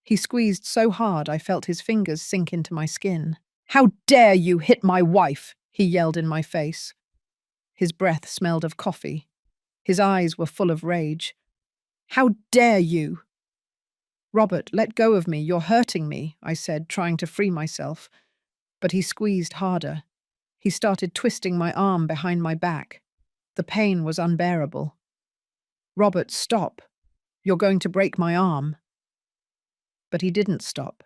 He squeezed so hard I felt his fingers sink into my skin. How dare you hit my wife? He yelled in my face. His breath smelled of coffee. His eyes were full of rage. "How dare you?" "Robert, let go of me. You're hurting me," I said, trying to free myself. But he squeezed harder. He started twisting my arm behind my back. The pain was unbearable. "Robert, stop. You're going to break my arm." But he didn't stop.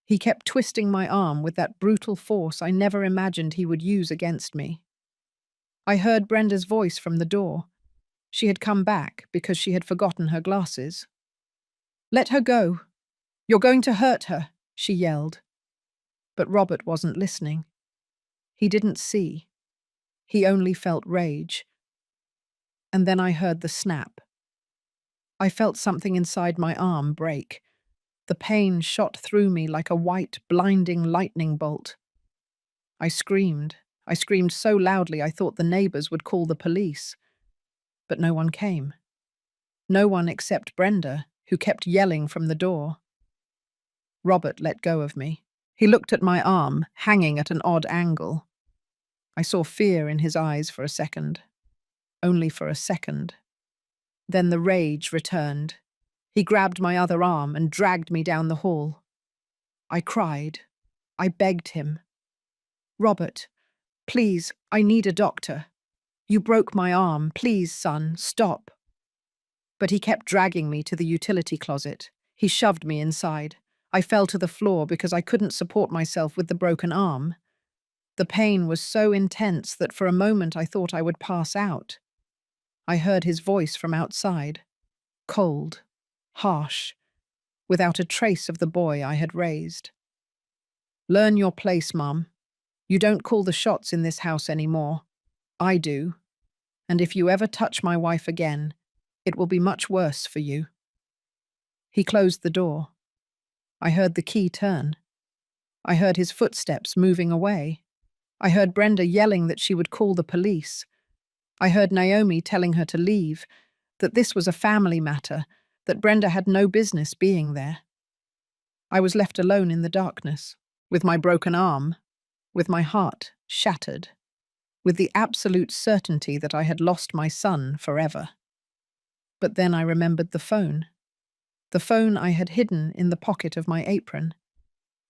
He kept twisting my arm with that brutal force I never imagined he would use against me. I heard Brenda's voice from the door. She had come back because she had forgotten her glasses. "Let her go. You're going to hurt her," she yelled. But Robert wasn't listening. He didn't see. He only felt rage. And then I heard the snap. I felt something inside my arm break. The pain shot through me like a white, blinding lightning bolt. I screamed. I screamed so loudly I thought the neighbors would call the police. But no one came. No one except Brenda, who kept yelling from the door. Robert let go of me. He looked at my arm, hanging at an odd angle. I saw fear in his eyes for a second. Only for a second. Then the rage returned. He grabbed my other arm and dragged me down the hall. I cried. I begged him. "Robert, please, I need a doctor. You broke my arm. Please, son, stop." But he kept dragging me to the utility closet. He shoved me inside. I fell to the floor because I couldn't support myself with the broken arm. The pain was so intense that for a moment I thought I would pass out. I heard his voice from outside, cold, harsh, without a trace of the boy I had raised. "Learn your place, Mum. You don't call the shots in this house anymore. I do. And if you ever touch my wife again, it will be much worse for you." He closed the door. I heard the key turn. I heard his footsteps moving away. I heard Brenda yelling that she would call the police. I heard Naomi telling her to leave, that this was a family matter, that Brenda had no business being there. I was left alone in the darkness, with my broken arm, with my heart shattered, with the absolute certainty that I had lost my son forever. But then I remembered the phone I had hidden in the pocket of my apron,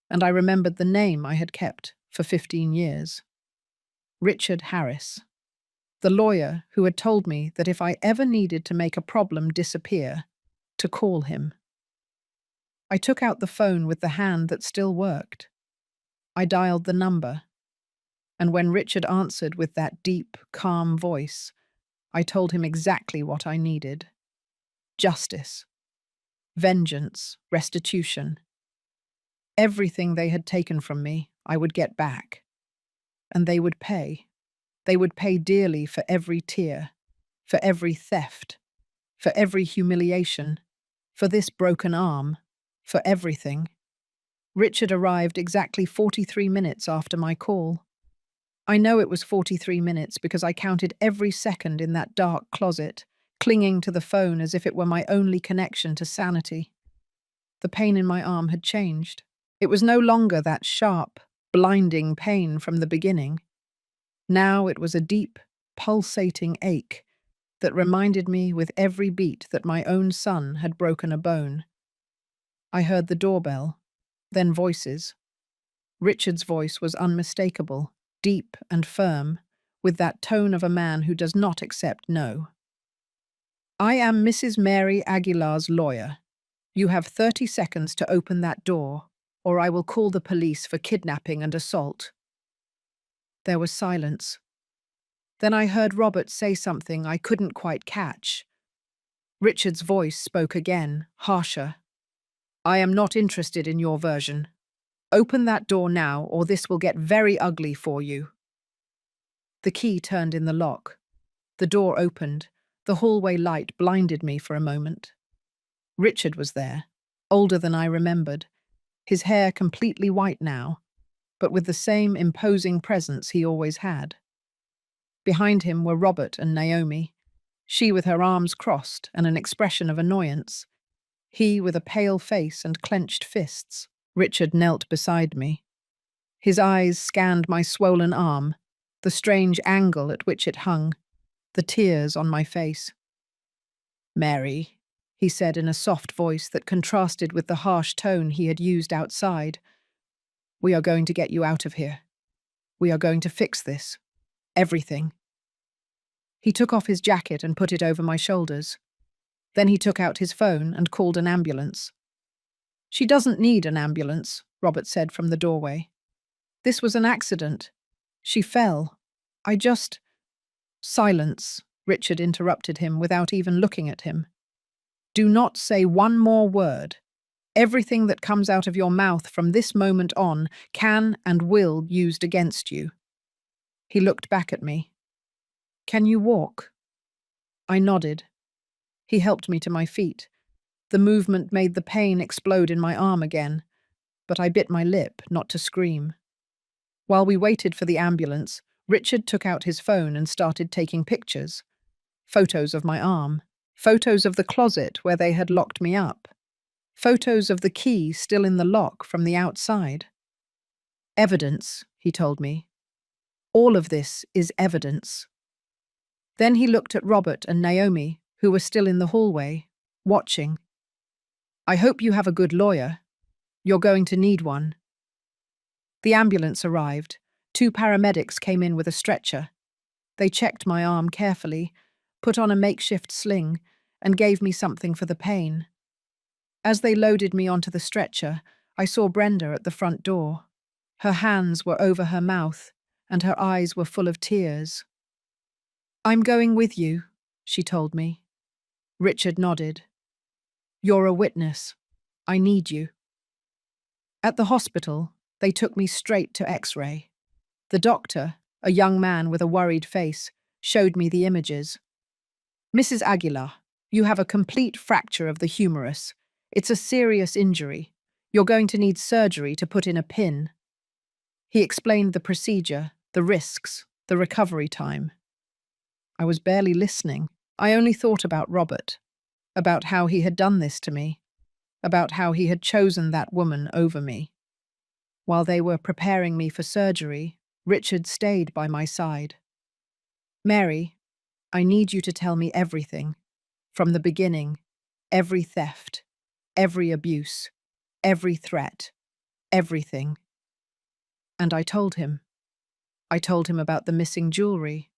and I remembered the name I had kept for 15 years. Richard Harris, the lawyer who had told me that if I ever needed to make a problem disappear, to call him. I took out the phone with the hand that still worked. I dialed the number, and when Richard answered with that deep, calm voice, I told him exactly what I needed. Justice. Vengeance. Restitution. Everything they had taken from me, I would get back. And they would pay. They would pay dearly for every tear, for every theft, for every humiliation, for this broken arm, for everything. Richard arrived exactly 43 minutes after my call. I know it was 43 minutes because I counted every second in that dark closet, clinging to the phone as if it were my only connection to sanity. The pain in my arm had changed. It was no longer that sharp, blinding pain from the beginning. Now it was a deep, pulsating ache that reminded me with every beat that my own son had broken a bone. I heard the doorbell, then voices. Richard's voice was unmistakable, deep and firm, with that tone of a man who does not accept no. "I am Mrs. Mary Aguilar's lawyer. You have 30 seconds to open that door, or I will call the police for kidnapping and assault." There was silence. Then I heard Robert say something I couldn't quite catch. Richard's voice spoke again, harsher. "I am not interested in your version. Open that door now, or this will get very ugly for you." The key turned in the lock. The door opened. The hallway light blinded me for a moment. Richard was there, older than I remembered, his hair completely white now, but with the same imposing presence he always had. Behind him were Robert and Naomi, she with her arms crossed and an expression of annoyance, he with a pale face and clenched fists. Richard knelt beside me. His eyes scanned my swollen arm, the strange angle at which it hung, the tears on my face. "Mary," he said in a soft voice that contrasted with the harsh tone he had used outside, "we are going to get you out of here. We are going to fix this. Everything." He took off his jacket and put it over my shoulders. Then he took out his phone and called an ambulance. "She doesn't need an ambulance," Robert said from the doorway. "This was an accident. She fell. I just—" "Silence," Richard interrupted him without even looking at him. "Do not say one more word. Everything that comes out of your mouth from this moment on can and will be used against you." He looked back at me. "Can you walk?" I nodded. He helped me to my feet. The movement made the pain explode in my arm again, but I bit my lip not to scream. While we waited for the ambulance, Richard took out his phone and started taking pictures. Photos of my arm. Photos of the closet where they had locked me up. Photos of the key still in the lock from the outside. "Evidence," he told me. "All of this is evidence." Then he looked at Robert and Naomi, who were still in the hallway, watching. "I hope you have a good lawyer. You're going to need one." The ambulance arrived. 2 paramedics came in with a stretcher. They checked my arm carefully, put on a makeshift sling, and gave me something for the pain. As they loaded me onto the stretcher, I saw Brenda at the front door. Her hands were over her mouth, and her eyes were full of tears. "I'm going with you," she told me. Richard nodded. "You're a witness. I need you." At the hospital, they took me straight to X-ray. The doctor, a young man with a worried face, showed me the images. "Mrs. Aguilar, you have a complete fracture of the humerus. It's a serious injury. You're going to need surgery to put in a pin." He explained the procedure, the risks, the recovery time. I was barely listening. I only thought about Robert, about how he had done this to me, about how he had chosen that woman over me. While they were preparing me for surgery, Richard stayed by my side. "Mary, I need you to tell me everything. From the beginning, every theft, every abuse, every threat, everything." And I told him. I told him about the missing jewelry,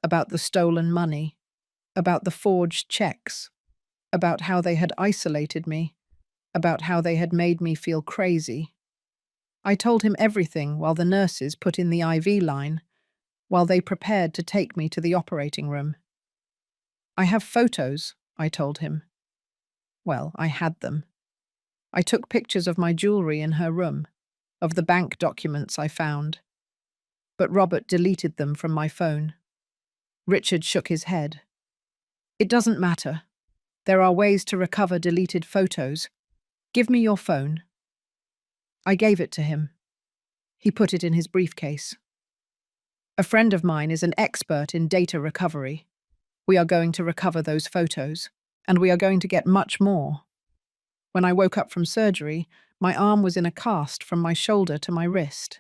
about the stolen money, about the forged checks, about how they had isolated me, about how they had made me feel crazy. I told him everything while the nurses put in the IV line, while they prepared to take me to the operating room. "I have photos," I told him. Well, I had them. I took pictures of my jewelry in her room, of the bank documents I found. But Robert deleted them from my phone. Richard shook his head. "It doesn't matter. There are ways to recover deleted photos. Give me your phone." I gave it to him. He put it in his briefcase. "A friend of mine is an expert in data recovery. We are going to recover those photos, and we are going to get much more." When I woke up from surgery, my arm was in a cast from my shoulder to my wrist.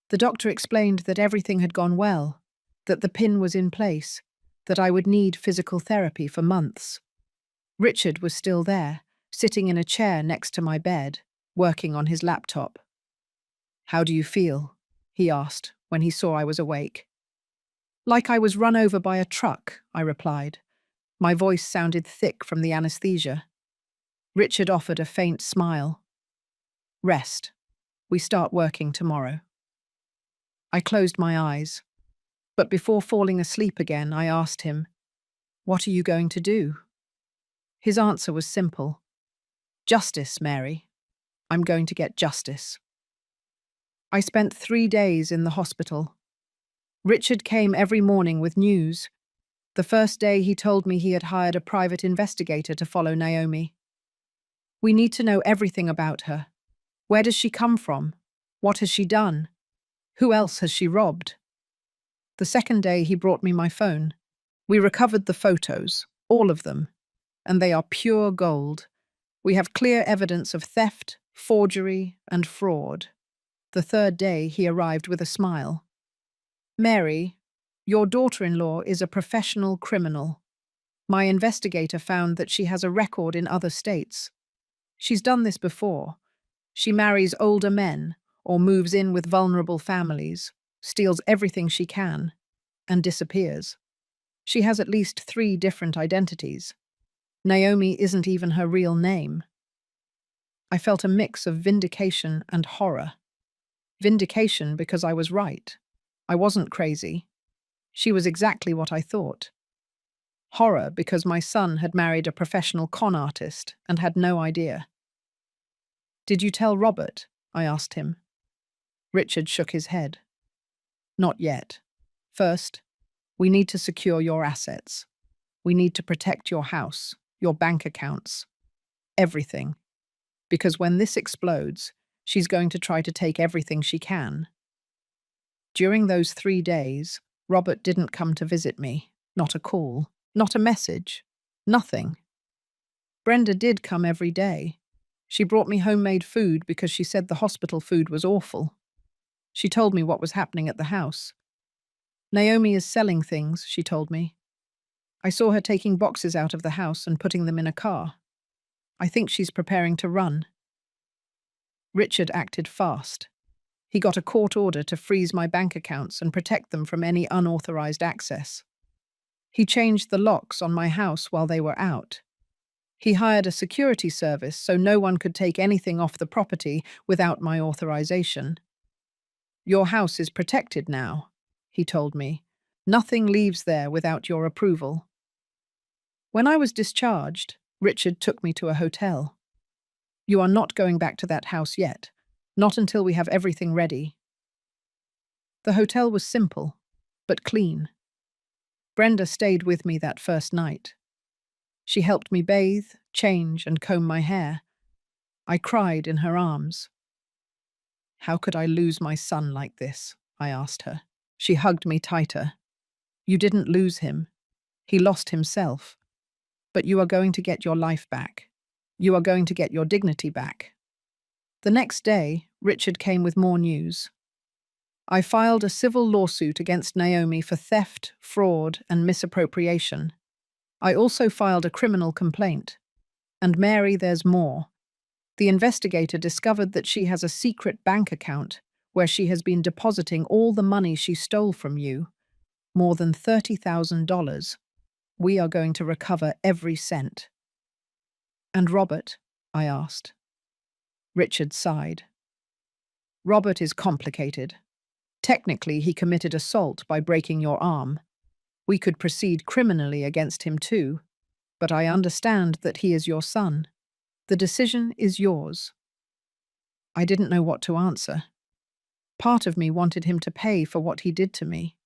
The doctor explained that everything had gone well, that the pin was in place, that I would need physical therapy for months. Richard was still there, sitting in a chair next to my bed, working on his laptop. "How do you feel?" he asked when he saw I was awake. "Like I was run over by a truck," I replied. My voice sounded thick from the anesthesia. Richard offered a faint smile. "Rest. We start working tomorrow." I closed my eyes, but before falling asleep again, I asked him, "What are you going to do?" His answer was simple. "Justice, Mary. I'm going to get justice." I spent 3 days in the hospital. Richard came every morning with news. The first day he told me he had hired a private investigator to follow Naomi. "We need to know everything about her. Where does she come from? What has she done? Who else has she robbed?" The second day he brought me my phone. We recovered the photos, all of them, and they are pure gold. We have clear evidence of theft, forgery, and fraud. The third day he arrived with a smile. Mary, your daughter-in-law is a professional criminal. My investigator found that she has a record in other states. She's done this before. She marries older men or moves in with vulnerable families, steals everything she can, and disappears. She has at least 3 different identities. Naomi isn't even her real name. I felt a mix of vindication and horror. Vindication because I was right. I wasn't crazy. She was exactly what I thought. Horror because my son had married a professional con artist and had no idea. "Did you tell Robert?" I asked him. Richard shook his head. "Not yet. First, we need to secure your assets. We need to protect your house, your bank accounts, everything. Because when this explodes, she's going to try to take everything she can." During those 3 days, Robert didn't come to visit me. Not a call, not a message, nothing. Brenda did come every day. She brought me homemade food because she said the hospital food was awful. She told me what was happening at the house. "Naomi is selling things," she told me. "I saw her taking boxes out of the house and putting them in a car. I think she's preparing to run." Richard acted fast. He got a court order to freeze my bank accounts and protect them from any unauthorized access. He changed the locks on my house while they were out. He hired a security service so no one could take anything off the property without my authorization. "Your house is protected now," he told me. "Nothing leaves there without your approval." When I was discharged, Richard took me to a hotel. "You are not going back to that house yet, not until we have everything ready." The hotel was simple, but clean. Brenda stayed with me that first night. She helped me bathe, change, and comb my hair. I cried in her arms. "How could I lose my son like this?" I asked her. She hugged me tighter. "You didn't lose him. He lost himself. But you are going to get your life back. You are going to get your dignity back." The next day, Richard came with more news. I filed a civil lawsuit against Naomi for theft, fraud, and misappropriation. I also filed a criminal complaint. And Mary, there's more. The investigator discovered that she has a secret bank account where she has been depositing all the money she stole from you, more than $30,000. We are going to recover every cent. "And Robert?" I asked. Richard sighed. "Robert is complicated. Technically, he committed assault by breaking your arm. We could proceed criminally against him too, but I understand that he is your son. The decision is yours." I didn't know what to answer. Part of me wanted him to pay for what he did to me.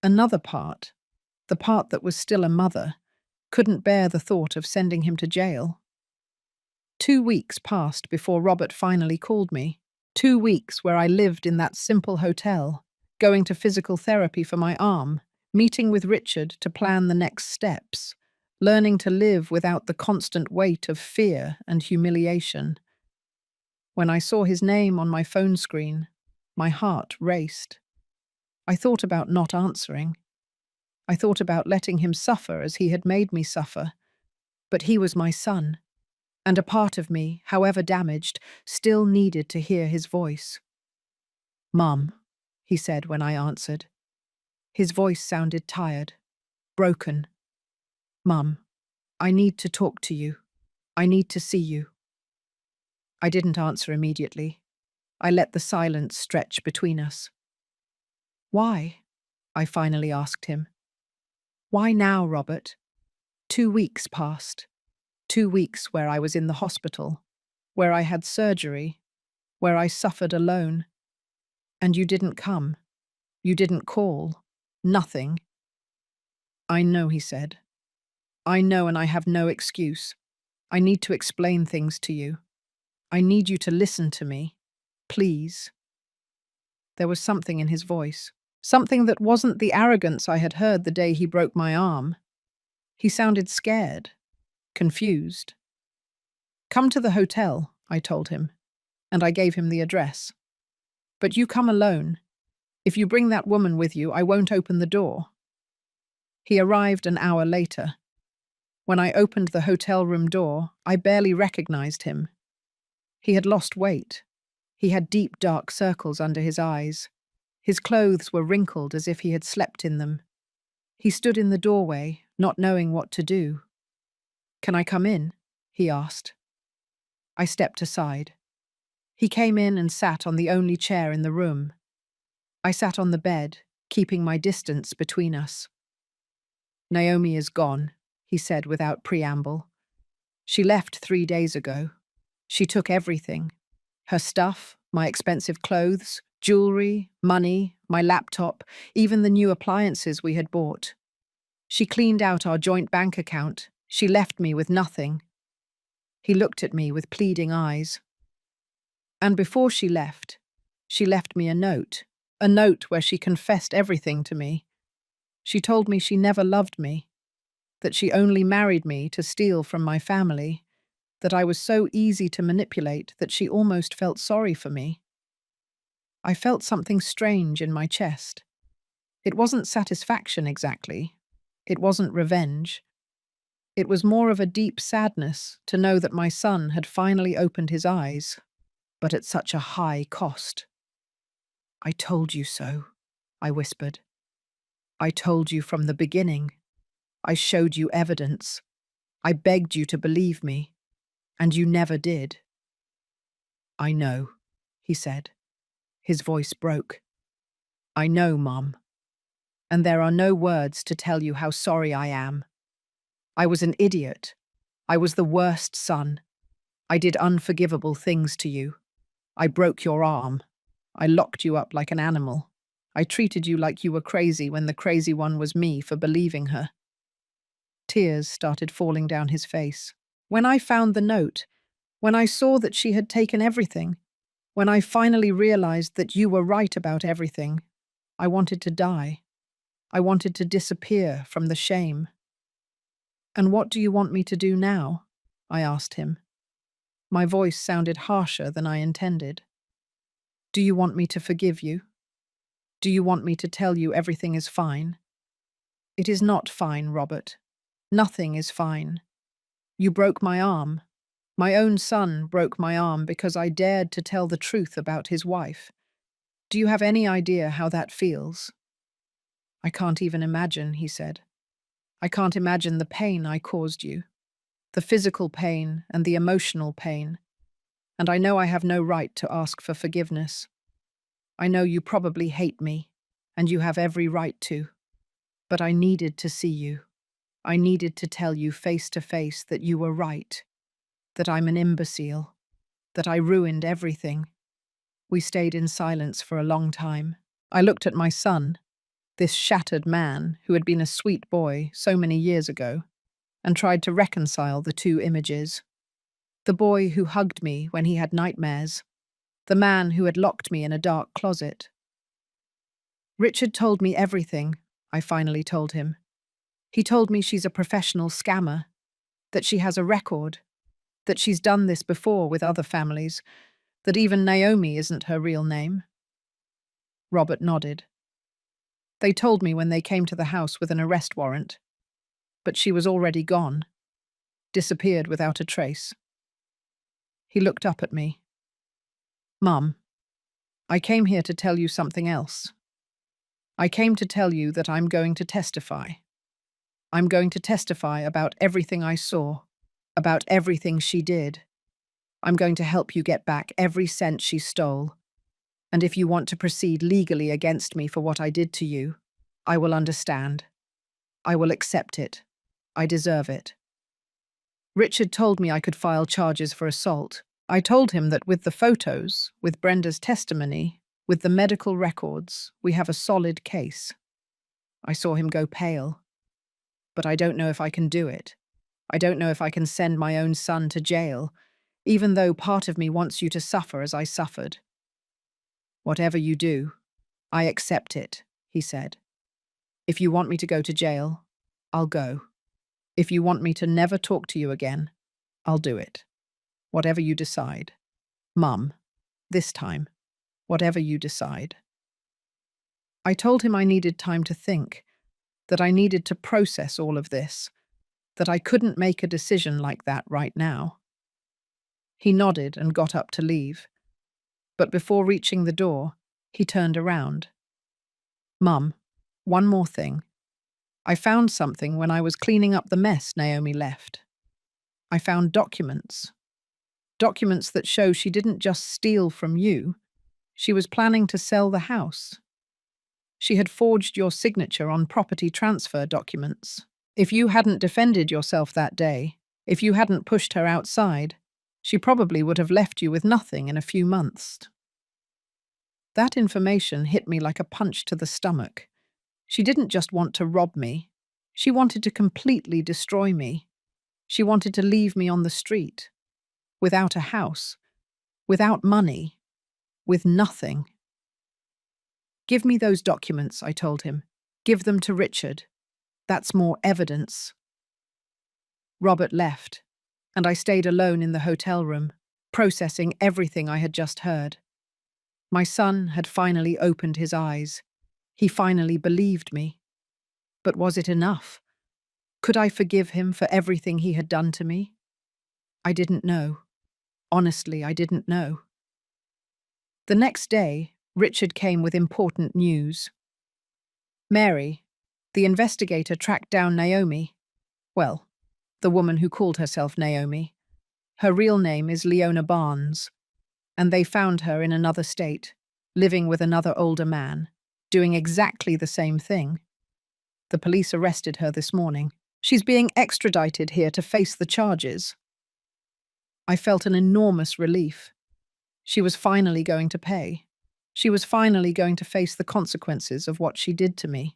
Another part, the part that was still a mother, couldn't bear the thought of sending him to jail. 2 weeks passed before Robert finally called me. 2 weeks where I lived in that simple hotel, going to physical therapy for my arm, meeting with Richard to plan the next steps, learning to live without the constant weight of fear and humiliation. When I saw his name on my phone screen, my heart raced. I thought about not answering. I thought about letting him suffer as he had made me suffer. But he was my son, and a part of me, however damaged, still needed to hear his voice. "Mum," he said when I answered. His voice sounded tired, broken. "Mum, I need to talk to you. I need to see you." I didn't answer immediately. I let the silence stretch between us. "Why?" I finally asked him. "Why now, Robert? 2 weeks passed. 2 weeks where I was in the hospital, where I had surgery, where I suffered alone. And you didn't come. You didn't call. Nothing." "I know," he said. "I know, and I have no excuse. I need to explain things to you. I need you to listen to me. Please." There was something in his voice. Something that wasn't the arrogance I had heard the day he broke my arm. He sounded scared, confused. "Come to the hotel," I told him, and I gave him the address. "But you come alone. If you bring that woman with you, I won't open the door. He arrived an hour later. When I opened the hotel room door, I barely recognized him. He had lost weight. He had deep, dark circles under his eyes. His clothes were wrinkled as if he had slept in them. He stood in the doorway, not knowing what to do. "Can I come in?" he asked. I stepped aside. He came in and sat on the only chair in the room. I sat on the bed, keeping my distance between us. "Naomi is gone," he said without preamble. "She left 3 days ago. She took everything. Her stuff, my expensive clothes, jewelry, money, my laptop, even the new appliances we had bought. She cleaned out our joint bank account. She left me with nothing." He looked at me with pleading eyes. "And before she left me a note where she confessed everything to me. She told me she never loved me, that she only married me to steal from my family, that I was so easy to manipulate that she almost felt sorry for me." I felt something strange in my chest. It wasn't satisfaction exactly. It wasn't revenge. It was more of a deep sadness to know that my son had finally opened his eyes, but at such a high cost. "I told you so," I whispered. "I told you from the beginning. I showed you evidence. I begged you to believe me, and you never did." "I know," he said. His voice broke. "I know, Mom. And there are no words to tell you how sorry I am. I was an idiot. I was the worst son. I did unforgivable things to you. I broke your arm. I locked you up like an animal. I treated you like you were crazy when the crazy one was me for believing her." Tears started falling down his face. "When I found the note, when I saw that she had taken everything, when I finally realized that you were right about everything, I wanted to die. I wanted to disappear from the shame." "And what do you want me to do now?" I asked him. My voice sounded harsher than I intended. "Do you want me to forgive you? Do you want me to tell you everything is fine?" "It is not fine, Robert. Nothing is fine. You broke my arm. My own son broke my arm because I dared to tell the truth about his wife. Do you have any idea how that feels?" "I can't even imagine," he said. "I can't imagine the pain I caused you, the physical pain and the emotional pain. And I know I have no right to ask for forgiveness. I know you probably hate me, and you have every right to. But I needed to see you. I needed to tell you face to face that you were right, that I'm an imbecile, that I ruined everything." We stayed in silence for a long time. I looked at my son, this shattered man who had been a sweet boy so many years ago, and tried to reconcile the two images. The boy who hugged me when he had nightmares, the man who had locked me in a dark closet. "Richard told me everything," I finally told him. "He told me she's a professional scammer, that she has a record, that she's done this before with other families, that even Naomi isn't her real name." Robert nodded. "They told me when they came to the house with an arrest warrant, but she was already gone, disappeared without a trace." He looked up at me. "Mum, I came here to tell you something else. I came to tell you that I'm going to testify. I'm going to testify about everything I saw, about everything she did. I'm going to help you get back every cent she stole. And if you want to proceed legally against me for what I did to you, I will understand. I will accept it. I deserve it." Richard told me I could file charges for assault. I told him that with the photos, with Brenda's testimony, with the medical records, we have a solid case. I saw him go pale. "But I don't know if I can do it. I don't know if I can send my own son to jail, even though part of me wants you to suffer as I suffered." "Whatever you do, I accept it," he said. "If you want me to go to jail, I'll go. If you want me to never talk to you again, I'll do it. Whatever you decide. Mum, this time, whatever you decide." I told him I needed time to think, that I needed to process all of this, that I couldn't make a decision like that right now. He nodded and got up to leave. But before reaching the door, he turned around. Mum, one more thing. I found something when I was cleaning up the mess Naomi left. I found documents. Documents that show she didn't just steal from you, she was planning to sell the house. She had forged your signature on property transfer documents. If you hadn't defended yourself that day, if you hadn't pushed her outside, she probably would have left you with nothing in a few months. That information hit me like a punch to the stomach. She didn't just want to rob me. She wanted to completely destroy me. She wanted to leave me on the street, without a house, without money, with nothing. Give me those documents, I told him. Give them to Richard. That's more evidence. Robert left, and I stayed alone in the hotel room, processing everything I had just heard. My son had finally opened his eyes. He finally believed me. But was it enough? Could I forgive him for everything he had done to me? I didn't know. Honestly, I didn't know. The next day, Richard came with important news. Mary, the investigator, tracked down Naomi. Well, the woman who called herself Naomi. Her real name is Leona Barnes, and they found her in another state, living with another older man, doing exactly the same thing. The police arrested her this morning. She's being extradited here to face the charges. I felt an enormous relief. She was finally going to pay. She was finally going to face the consequences of what she did to me.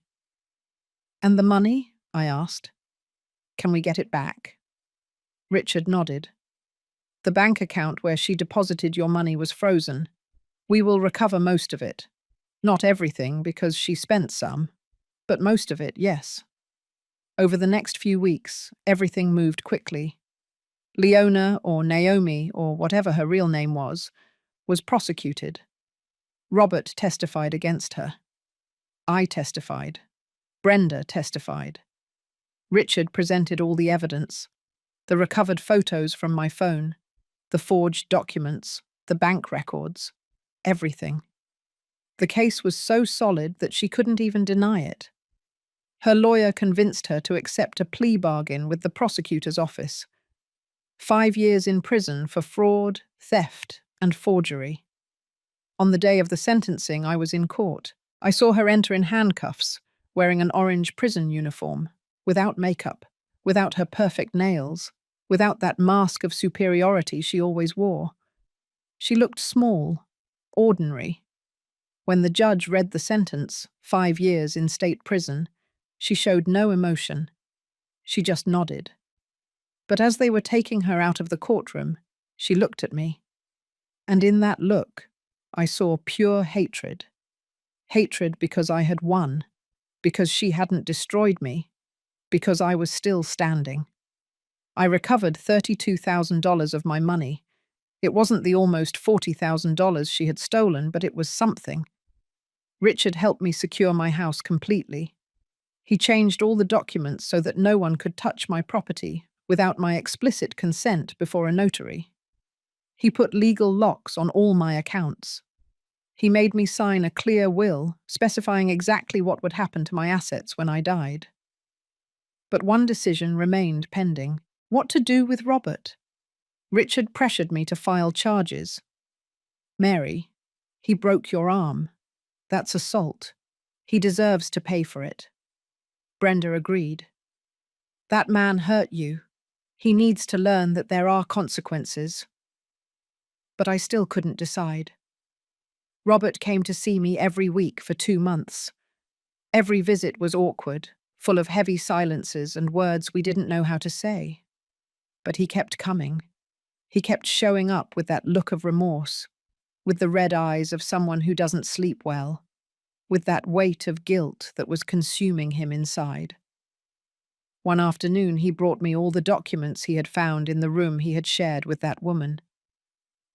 And the money? I asked. Can we get it back? Richard nodded. The bank account where she deposited your money was frozen. We will recover most of it. Not everything, because she spent some, but most of it, yes. Over the next few weeks, everything moved quickly. Leona, or Naomi, or whatever her real name was prosecuted. Robert testified against her. I testified. Brenda testified. Richard presented all the evidence, the recovered photos from my phone, the forged documents, the bank records, everything. The case was so solid that she couldn't even deny it. Her lawyer convinced her to accept a plea bargain with the prosecutor's office. 5 years in prison for fraud, theft, and forgery. On the day of the sentencing, I was in court. I saw her enter in handcuffs, wearing an orange prison uniform, without makeup, without her perfect nails, without that mask of superiority she always wore. She looked small, ordinary. When the judge read the sentence, 5 years in state prison, she showed no emotion. She just nodded. But as they were taking her out of the courtroom, she looked at me. And in that look, I saw pure hatred. Hatred because I had won, because she hadn't destroyed me, because I was still standing. I recovered $32,000 of my money. It wasn't the almost $40,000 she had stolen, but it was something. Richard helped me secure my house completely. He changed all the documents so that no one could touch my property without my explicit consent before a notary. He put legal locks on all my accounts. He made me sign a clear will specifying exactly what would happen to my assets when I died. But one decision remained pending. What to do with Robert? Richard pressured me to file charges. Mary, he broke your arm. That's assault. He deserves to pay for it. Brenda agreed. That man hurt you. He needs to learn that there are consequences. But I still couldn't decide. Robert came to see me every week for 2 months. Every visit was awkward, full of heavy silences and words we didn't know how to say. But he kept coming. He kept showing up with that look of remorse, with the red eyes of someone who doesn't sleep well, with that weight of guilt that was consuming him inside. One afternoon, he brought me all the documents he had found in the room he had shared with that woman.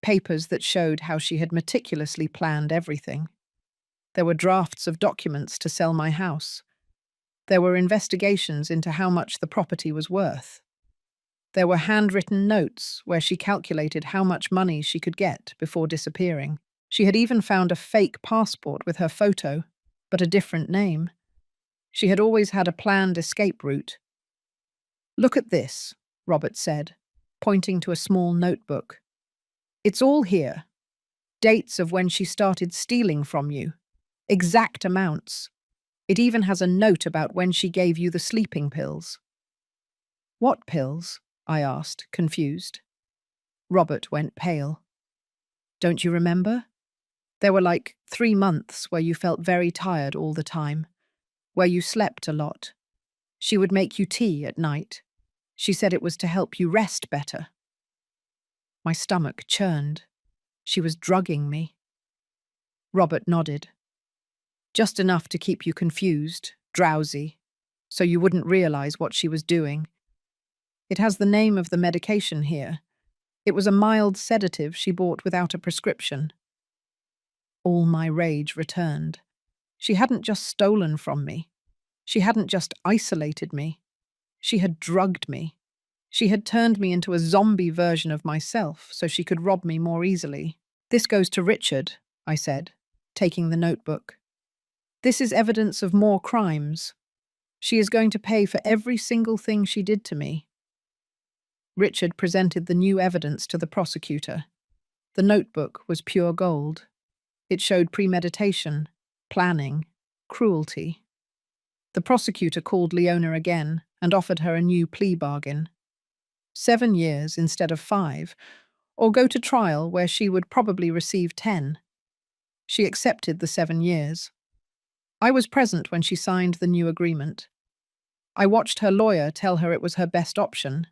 Papers that showed how she had meticulously planned everything. There were drafts of documents to sell my house. There were investigations into how much the property was worth. There were handwritten notes where she calculated how much money she could get before disappearing. She had even found a fake passport with her photo, but a different name. She had always had a planned escape route. "Look at this," Robert said, pointing to a small notebook. "It's all here. Dates of when she started stealing from you. Exact amounts. It even has a note about when she gave you the sleeping pills." "What pills?" I asked, confused. Robert went pale. "Don't you remember? There were like 3 months where you felt very tired all the time, where you slept a lot. She would make you tea at night. She said it was to help you rest better." My stomach churned. She was drugging me. Robert nodded. "Just enough to keep you confused, drowsy, so you wouldn't realize what she was doing. It has the name of the medication here. It was a mild sedative she bought without a prescription." All my rage returned. She hadn't just stolen from me. She hadn't just isolated me. She had drugged me. She had turned me into a zombie version of myself so she could rob me more easily. "This goes to Richard," I said, taking the notebook. "This is evidence of more crimes. She is going to pay for every single thing she did to me." Richard presented the new evidence to the prosecutor. The notebook was pure gold. It showed premeditation, planning, cruelty. The prosecutor called Leona again and offered her a new plea bargain. 7 years instead of 5, or go to trial where she would probably receive 10. She accepted the 7 years. I was present when she signed the new agreement. I watched her lawyer tell her it was her best option.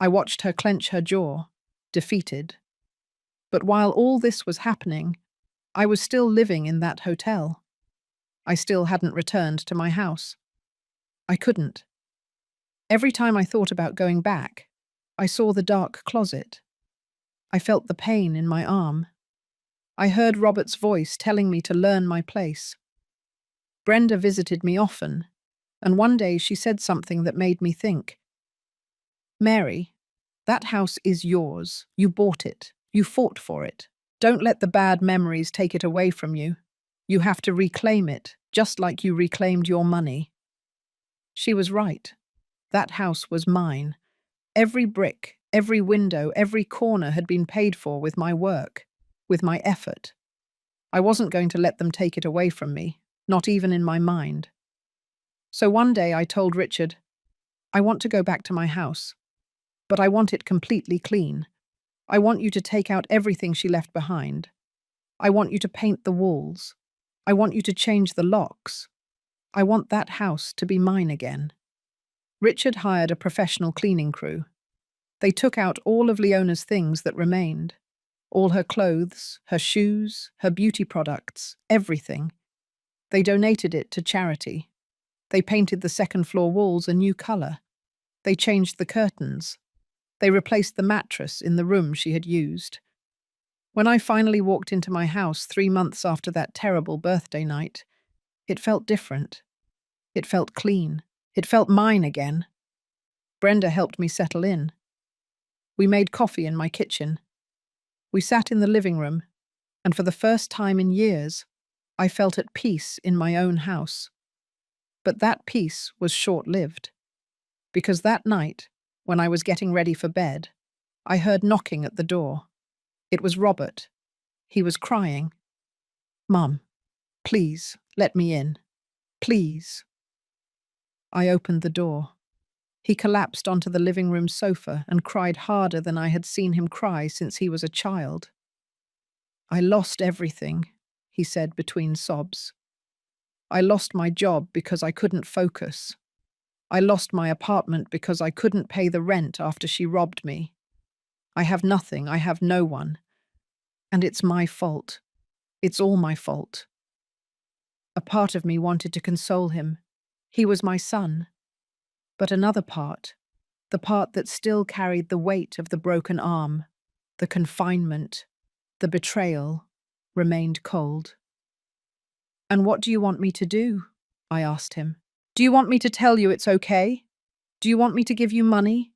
I watched her clench her jaw, defeated. But while all this was happening, I was still living in that hotel. I still hadn't returned to my house. I couldn't. Every time I thought about going back, I saw the dark closet. I felt the pain in my arm. I heard Robert's voice telling me to learn my place. Brenda visited me often, and one day she said something that made me think. "Mary, that house is yours. You bought it. You fought for it. Don't let the bad memories take it away from you. You have to reclaim it, just like you reclaimed your money." She was right. That house was mine. Every brick, every window, every corner had been paid for with my work, with my effort. I wasn't going to let them take it away from me, not even in my mind. So one day I told Richard, "I want to go back to my house, but I want it completely clean. I want you to take out everything she left behind. I want you to paint the walls. I want you to change the locks. I want that house to be mine again." Richard hired a professional cleaning crew. They took out all of Leona's things that remained. All her clothes, her shoes, her beauty products, everything. They donated it to charity. They painted the second-floor walls a new color. They changed the curtains. They replaced the mattress in the room she had used. When I finally walked into my house 3 months after that terrible birthday night, it felt different. It felt clean. It felt mine again. Brenda helped me settle in. We made coffee in my kitchen. We sat in the living room, and for the first time in years, I felt at peace in my own house. But that peace was short-lived, because that night, when I was getting ready for bed, I heard knocking at the door. It was Robert. He was crying. "Mum, please, let me in. Please." I opened the door. He collapsed onto the living room sofa and cried harder than I had seen him cry since he was a child. "I lost everything," he said between sobs. "I lost my job because I couldn't focus. I lost my apartment because I couldn't pay the rent after she robbed me. I have nothing, I have no one. And it's my fault. It's all my fault." A part of me wanted to console him. He was my son. But another part, the part that still carried the weight of the broken arm, the confinement, the betrayal, remained cold. And what do you want me to do? I asked him. Do you want me to tell you it's okay? Do you want me to give you money?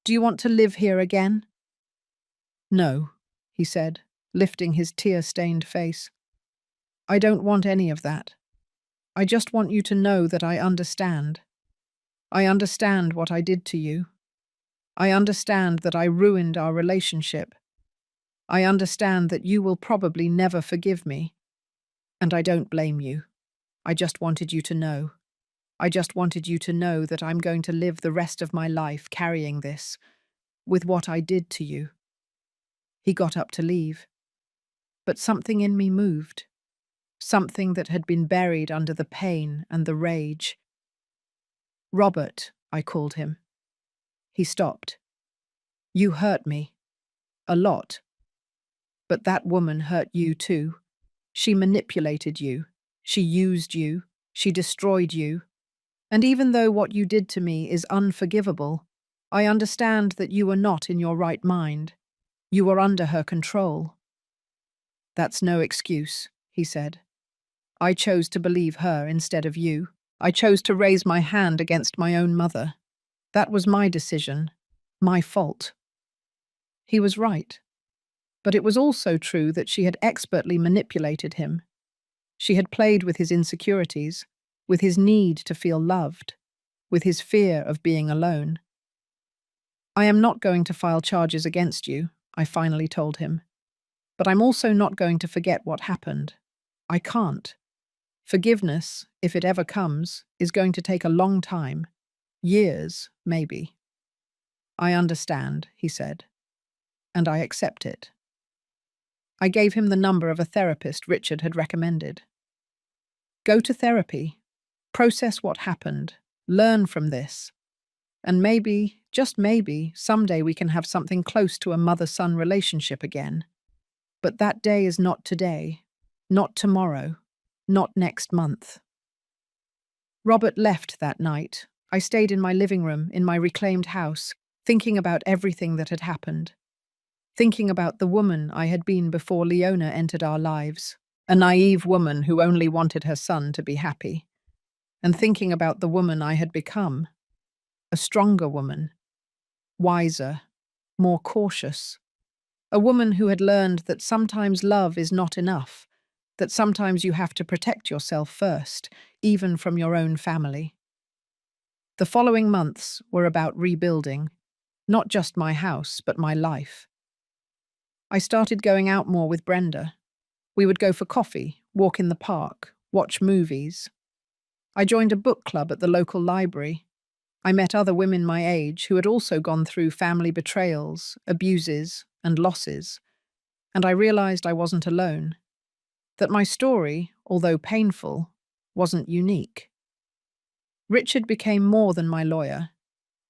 Do you want to live here again? No, he said, lifting his tear-stained face. I don't want any of that. I just want you to know that I understand. I understand what I did to you. I understand that I ruined our relationship. I understand that you will probably never forgive me. And I don't blame you. I just wanted you to know. I just wanted you to know that I'm going to live the rest of my life carrying this, with what I did to you. He got up to leave. But something in me moved. Something that had been buried under the pain and the rage. Robert, I called him. He stopped. You hurt me. A lot. But that woman hurt you too. She manipulated you. She used you. She destroyed you. And even though what you did to me is unforgivable, I understand that you were not in your right mind. You were under her control. That's no excuse, he said. I chose to believe her instead of you. I chose to raise my hand against my own mother. That was my decision, my fault. He was right. But it was also true that she had expertly manipulated him. She had played with his insecurities, with his need to feel loved, with his fear of being alone. I am not going to file charges against you, I finally told him. But I'm also not going to forget what happened. I can't. Forgiveness, if it ever comes, is going to take a long time. Years, maybe. I understand, he said. And I accept it. I gave him the number of a therapist Richard had recommended. Go to therapy. Process what happened. Learn from this. And maybe, just maybe, someday we can have something close to a mother-son relationship again. But that day is not today, not tomorrow, not next month. Robert left that night. I stayed in my living room, in my reclaimed house, thinking about everything that had happened. Thinking about the woman I had been before Leona entered our lives, a naive woman who only wanted her son to be happy. And thinking about the woman I had become, a stronger woman, wiser, more cautious. A woman who had learned that sometimes love is not enough, that sometimes you have to protect yourself first, even from your own family. The following months were about rebuilding, not just my house, but my life. I started going out more with Brenda. We would go for coffee, walk in the park, watch movies. I joined a book club at the local library. I met other women my age who had also gone through family betrayals, abuses, and losses, and I realized I wasn't alone, that my story, although painful, wasn't unique. Richard became more than my lawyer.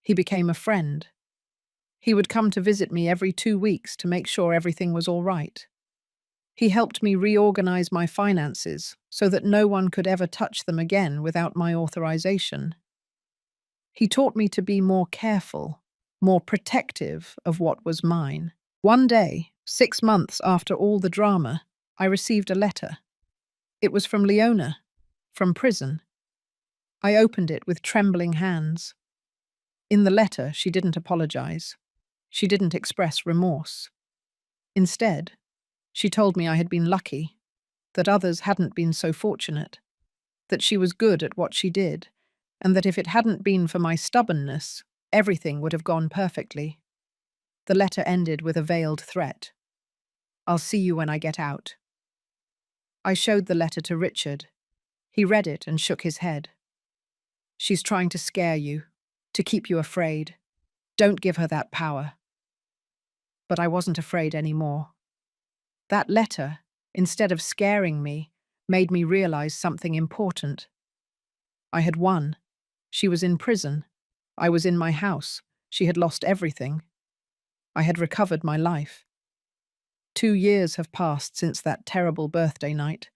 He became a friend. He would come to visit me every 2 weeks to make sure everything was all right. He helped me reorganize my finances so that no one could ever touch them again without my authorization. He taught me to be more careful, more protective of what was mine. One day, 6 months after all the drama, I received a letter. It was from Leona, from prison. I opened it with trembling hands. In the letter, she didn't apologize. She didn't express remorse. Instead, she told me I had been lucky, that others hadn't been so fortunate, that she was good at what she did, and that if it hadn't been for my stubbornness, everything would have gone perfectly. The letter ended with a veiled threat. I'll see you when I get out. I showed the letter to Richard. He read it and shook his head. She's trying to scare you, to keep you afraid. Don't give her that power. But I wasn't afraid anymore. That letter, instead of scaring me, made me realize something important. I had won. She was in prison. I was in my house. She had lost everything. I had recovered my life. 2 years have passed since that terrible birthday night.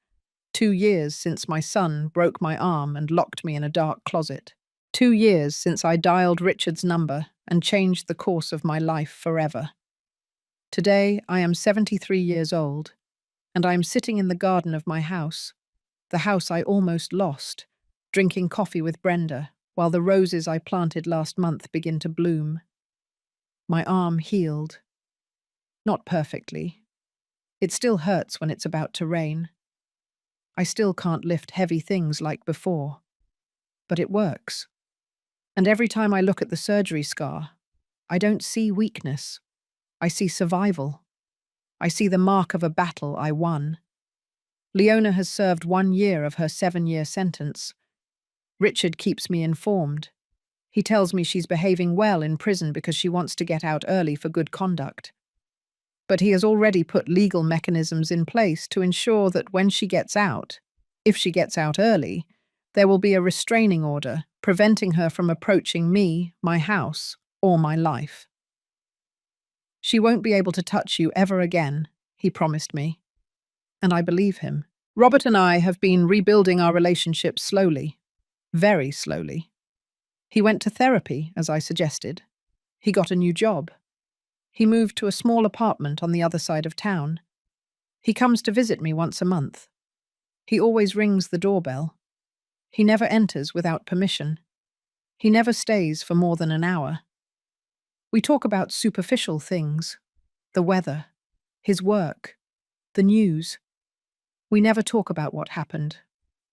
2 years since my son broke my arm and locked me in a dark closet. 2 years since I dialed Richard's number and changed the course of my life forever. Today, I am 73 years old, and I am sitting in the garden of my house. the house I almost lost, drinking coffee with Brenda, while the roses I planted last month begin to bloom. My arm healed. Not perfectly. It still hurts when it's about to rain. I still can't lift heavy things like before. But it works. And every time I look at the surgery scar, I don't see weakness. I see survival. I see the mark of a battle I won. Leona has served 1 year of her 7-year sentence. Richard keeps me informed. He tells me she's behaving well in prison because she wants to get out early for good conduct. But he has already put legal mechanisms in place to ensure that when she gets out, if she gets out early, there will be a restraining order preventing her from approaching me, my house, or my life. She won't be able to touch you ever again, he promised me. And I believe him. Robert and I have been rebuilding our relationship slowly, very slowly. He went to therapy, as I suggested. He got a new job. He moved to a small apartment on the other side of town. He comes to visit me once a month. He always rings the doorbell. He never enters without permission. He never stays for more than an hour. We talk about superficial things, the weather, his work, the news. We never talk about what happened.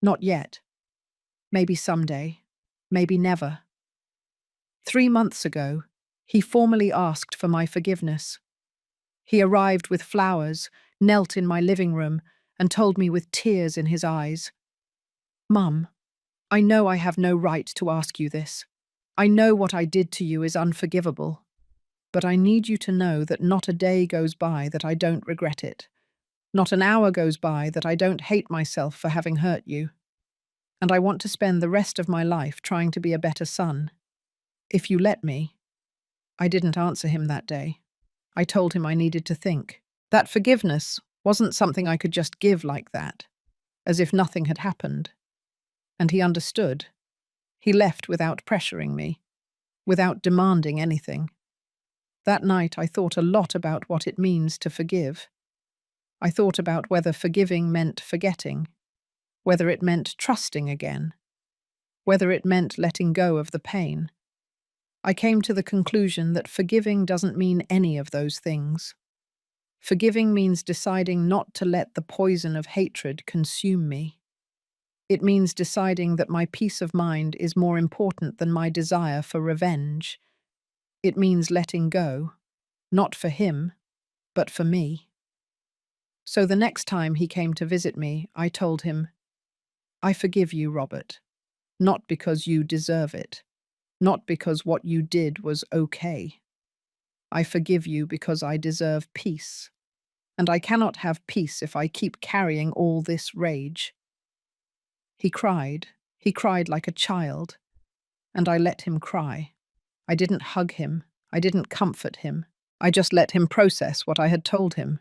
Not yet. Maybe someday. Maybe never. 3 months ago, he formally asked for my forgiveness. He arrived with flowers, knelt in my living room, and told me with tears in his eyes, "Mum, I know I have no right to ask you this. I know what I did to you is unforgivable. But I need you to know that not a day goes by that I don't regret it. Not an hour goes by that I don't hate myself for having hurt you. And I want to spend the rest of my life trying to be a better son. If you let me." I didn't answer him that day. I told him I needed to think. That forgiveness wasn't something I could just give like that, as if nothing had happened. And he understood. He left without pressuring me, without demanding anything. That night I thought a lot about what it means to forgive. I thought about whether forgiving meant forgetting, whether it meant trusting again, whether it meant letting go of the pain. I came to the conclusion that forgiving doesn't mean any of those things. Forgiving means deciding not to let the poison of hatred consume me. It means deciding that my peace of mind is more important than my desire for revenge. It means letting go, not for him, but for me. So the next time he came to visit me, I told him, "I forgive you, Robert, not because you deserve it. Not because what you did was okay. I forgive you because I deserve peace. And I cannot have peace if I keep carrying all this rage." He cried. He cried like a child. And I let him cry. I didn't hug him. I didn't comfort him. I just let him process what I had told him.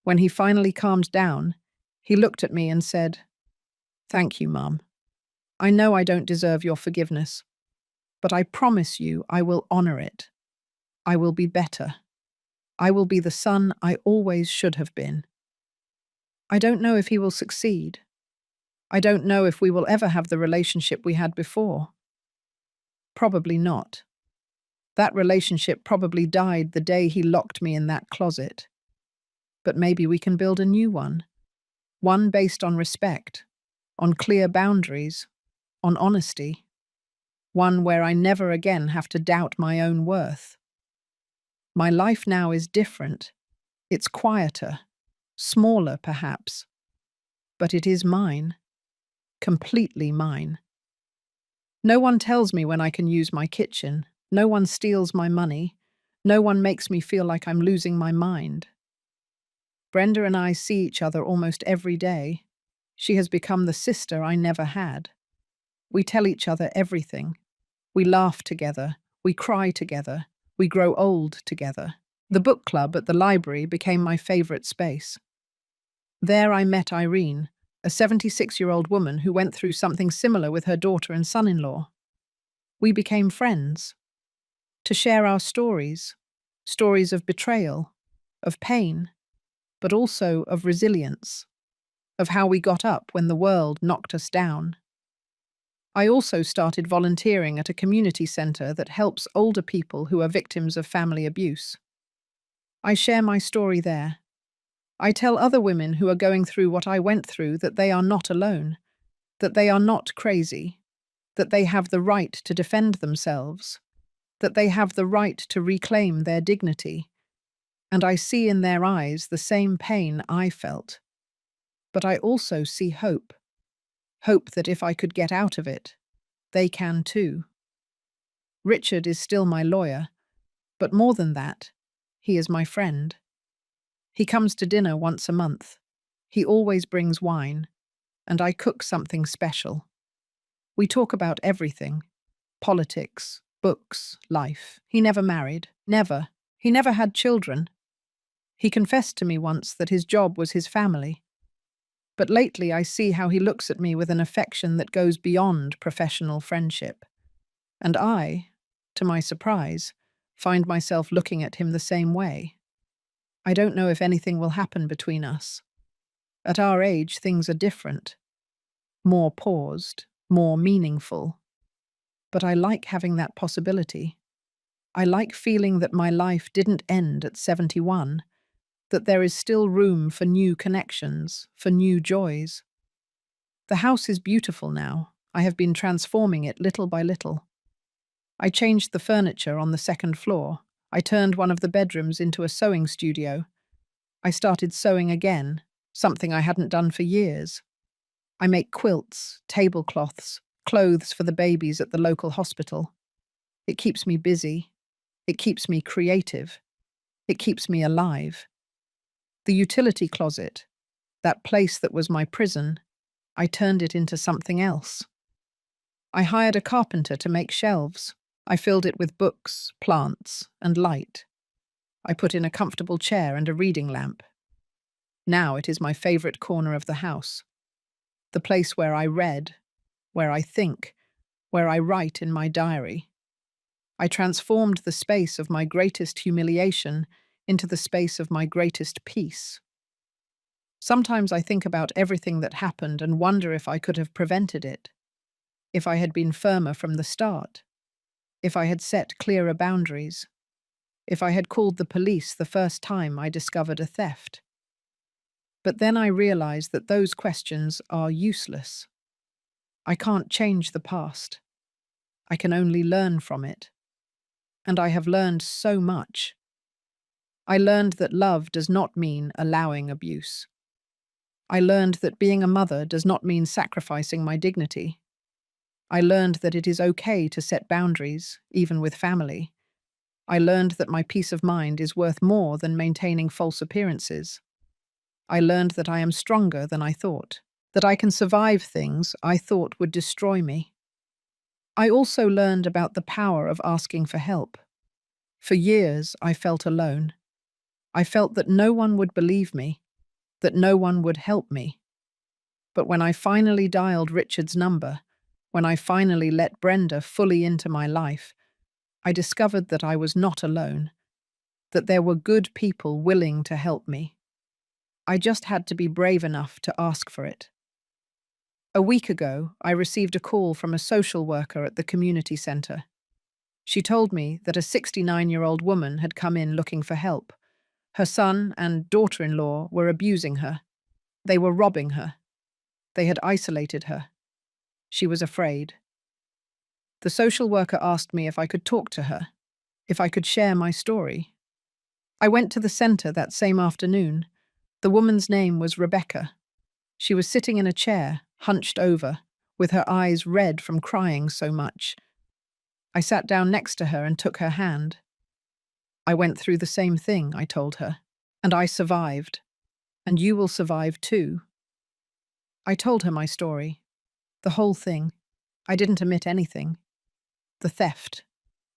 When he finally calmed down, he looked at me and said, "Thank you, Mum. I know I don't deserve your forgiveness. But I promise you I will honor it. I will be better. I will be the son I always should have been." I don't know if he will succeed. I don't know if we will ever have the relationship we had before. Probably not. That relationship probably died the day he locked me in that closet. But maybe we can build a new one. One based on respect, on clear boundaries, on honesty. One where I never again have to doubt my own worth. My life now is different. It's quieter, smaller perhaps, but it is mine, completely mine. No one tells me when I can use my kitchen. No one steals my money. No one makes me feel like I'm losing my mind. Brenda and I see each other almost every day. She has become the sister I never had. We tell each other everything. We laugh together. We cry together. We grow old together. The book club at the library became my favorite space. There I met Irene, a 76-year-old woman who went through something similar with her daughter and son-in-law. We became friends. To share our stories of betrayal, of pain, but also of resilience, of how we got up when the world knocked us down. I also started volunteering at a community centre that helps older people who are victims of family abuse. I share my story there. I tell other women who are going through what I went through that they are not alone, that they are not crazy, that they have the right to defend themselves, that they have the right to reclaim their dignity, and I see in their eyes the same pain I felt. But I also see hope. Hope that if I could get out of it, they can too. Richard is still my lawyer, but more than that, he is my friend. He comes to dinner once a month. He always brings wine, and I cook something special. We talk about everything: politics, books, life. He never married. Never. He never had children. He confessed to me once that his job was his family. But lately I see how he looks at me with an affection that goes beyond professional friendship. And I, to my surprise, find myself looking at him the same way. I don't know if anything will happen between us. At our age, things are different. More paused, more meaningful. But I like having that possibility. I like feeling that my life didn't end at 71, that there is still room for new connections, for new joys. The house is beautiful now. I have been transforming it little by little. I changed the furniture on the second floor. I turned one of the bedrooms into a sewing studio. I started sewing again, something I hadn't done for years. I make quilts, tablecloths, clothes for the babies at the local hospital. It keeps me busy. It keeps me creative. It keeps me alive. The utility closet, that place that was my prison, I turned it into something else. I hired a carpenter to make shelves. I filled it with books, plants, and light. I put in a comfortable chair and a reading lamp. Now it is my favorite corner of the house. The place where I read, where I think, where I write in my diary. I transformed the space of my greatest humiliation into the space of my greatest peace. Sometimes I think about everything that happened and wonder if I could have prevented it, if I had been firmer from the start, if I had set clearer boundaries, if I had called the police the first time I discovered a theft. But then I realized that those questions are useless. I can't change the past. I can only learn from it. And I have learned so much. I learned that love does not mean allowing abuse. I learned that being a mother does not mean sacrificing my dignity. I learned that it is okay to set boundaries, even with family. I learned that my peace of mind is worth more than maintaining false appearances. I learned that I am stronger than I thought, that I can survive things I thought would destroy me. I also learned about the power of asking for help. For years, I felt alone. I felt that no one would believe me, that no one would help me. But when I finally dialed Richard's number, when I finally let Brenda fully into my life, I discovered that I was not alone, that there were good people willing to help me. I just had to be brave enough to ask for it. A week ago, I received a call from a social worker at the community centre. She told me that a 69-year-old woman had come in looking for help. Her son and daughter-in-law were abusing her. They were robbing her. They had isolated her. She was afraid. The social worker asked me if I could talk to her, if I could share my story. I went to the centre that same afternoon. The woman's name was Rebecca. She was sitting in a chair, hunched over, with her eyes red from crying so much. I sat down next to her and took her hand. I went through the same thing, I told her, and I survived. And you will survive too. I told her my story, the whole thing. I didn't omit anything. The theft,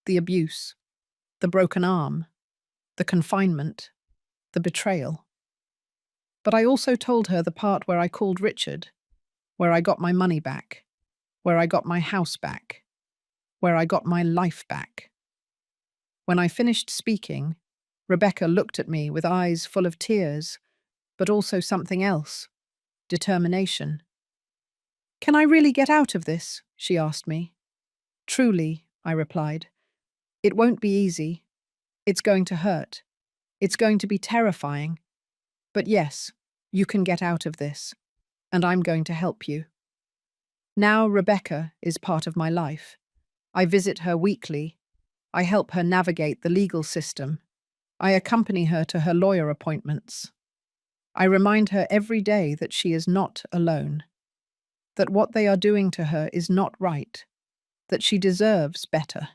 the abuse, the broken arm, the confinement, the betrayal. But I also told her the part where I called Richard, where I got my money back, where I got my house back, where I got my life back. When I finished speaking, Rebecca looked at me with eyes full of tears, but also something else. determination. "Can I really get out of this?" she asked me. "Truly," I replied. "It won't be easy. It's going to hurt. It's going to be terrifying. But yes, you can get out of this, and I'm going to help you." Now Rebecca is part of my life. I visit her weekly. I help her navigate the legal system. I accompany her to her lawyer appointments. I remind her every day that she is not alone, that what they are doing to her is not right, that she deserves better.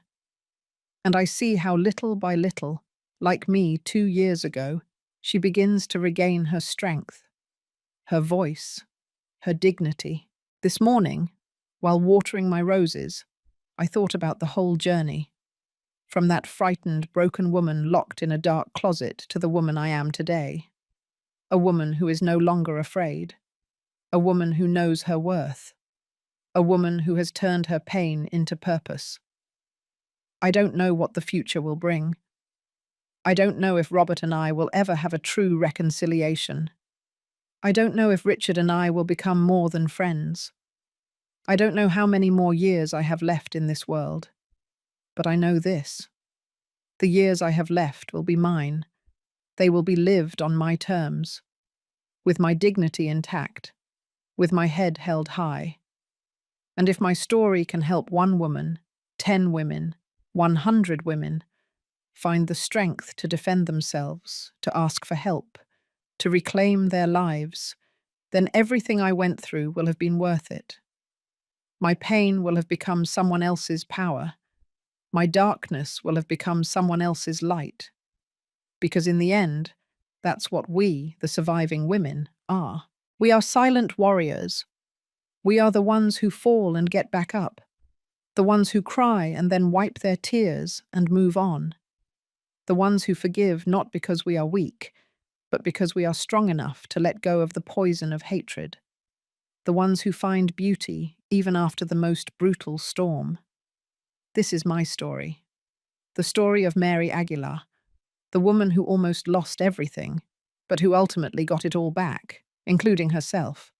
And I see how little by little, like me 2 years ago, she begins to regain her strength, her voice, her dignity. This morning, while watering my roses, I thought about the whole journey, from that frightened, broken woman locked in a dark closet to the woman I am today. A woman who is no longer afraid. A woman who knows her worth. A woman who has turned her pain into purpose. I don't know what the future will bring. I don't know if Robert and I will ever have a true reconciliation. I don't know if Richard and I will become more than friends. I don't know how many more years I have left in this world. But I know this. The years I have left will be mine. They will be lived on my terms, with my dignity intact, with my head held high. And if my story can help 1 woman, 10 women, 100 women find the strength to defend themselves, to ask for help, to reclaim their lives, then everything I went through will have been worth it. My pain will have become someone else's power. My darkness will have become someone else's light. Because in the end, that's what we, the surviving women, are. We are silent warriors. We are the ones who fall and get back up, the ones who cry and then wipe their tears and move on, the ones who forgive not because we are weak, but because we are strong enough to let go of the poison of hatred, the ones who find beauty even after the most brutal storm. This is my story, the story of Mary Aguilar, the woman who almost lost everything, but who ultimately got it all back, including herself.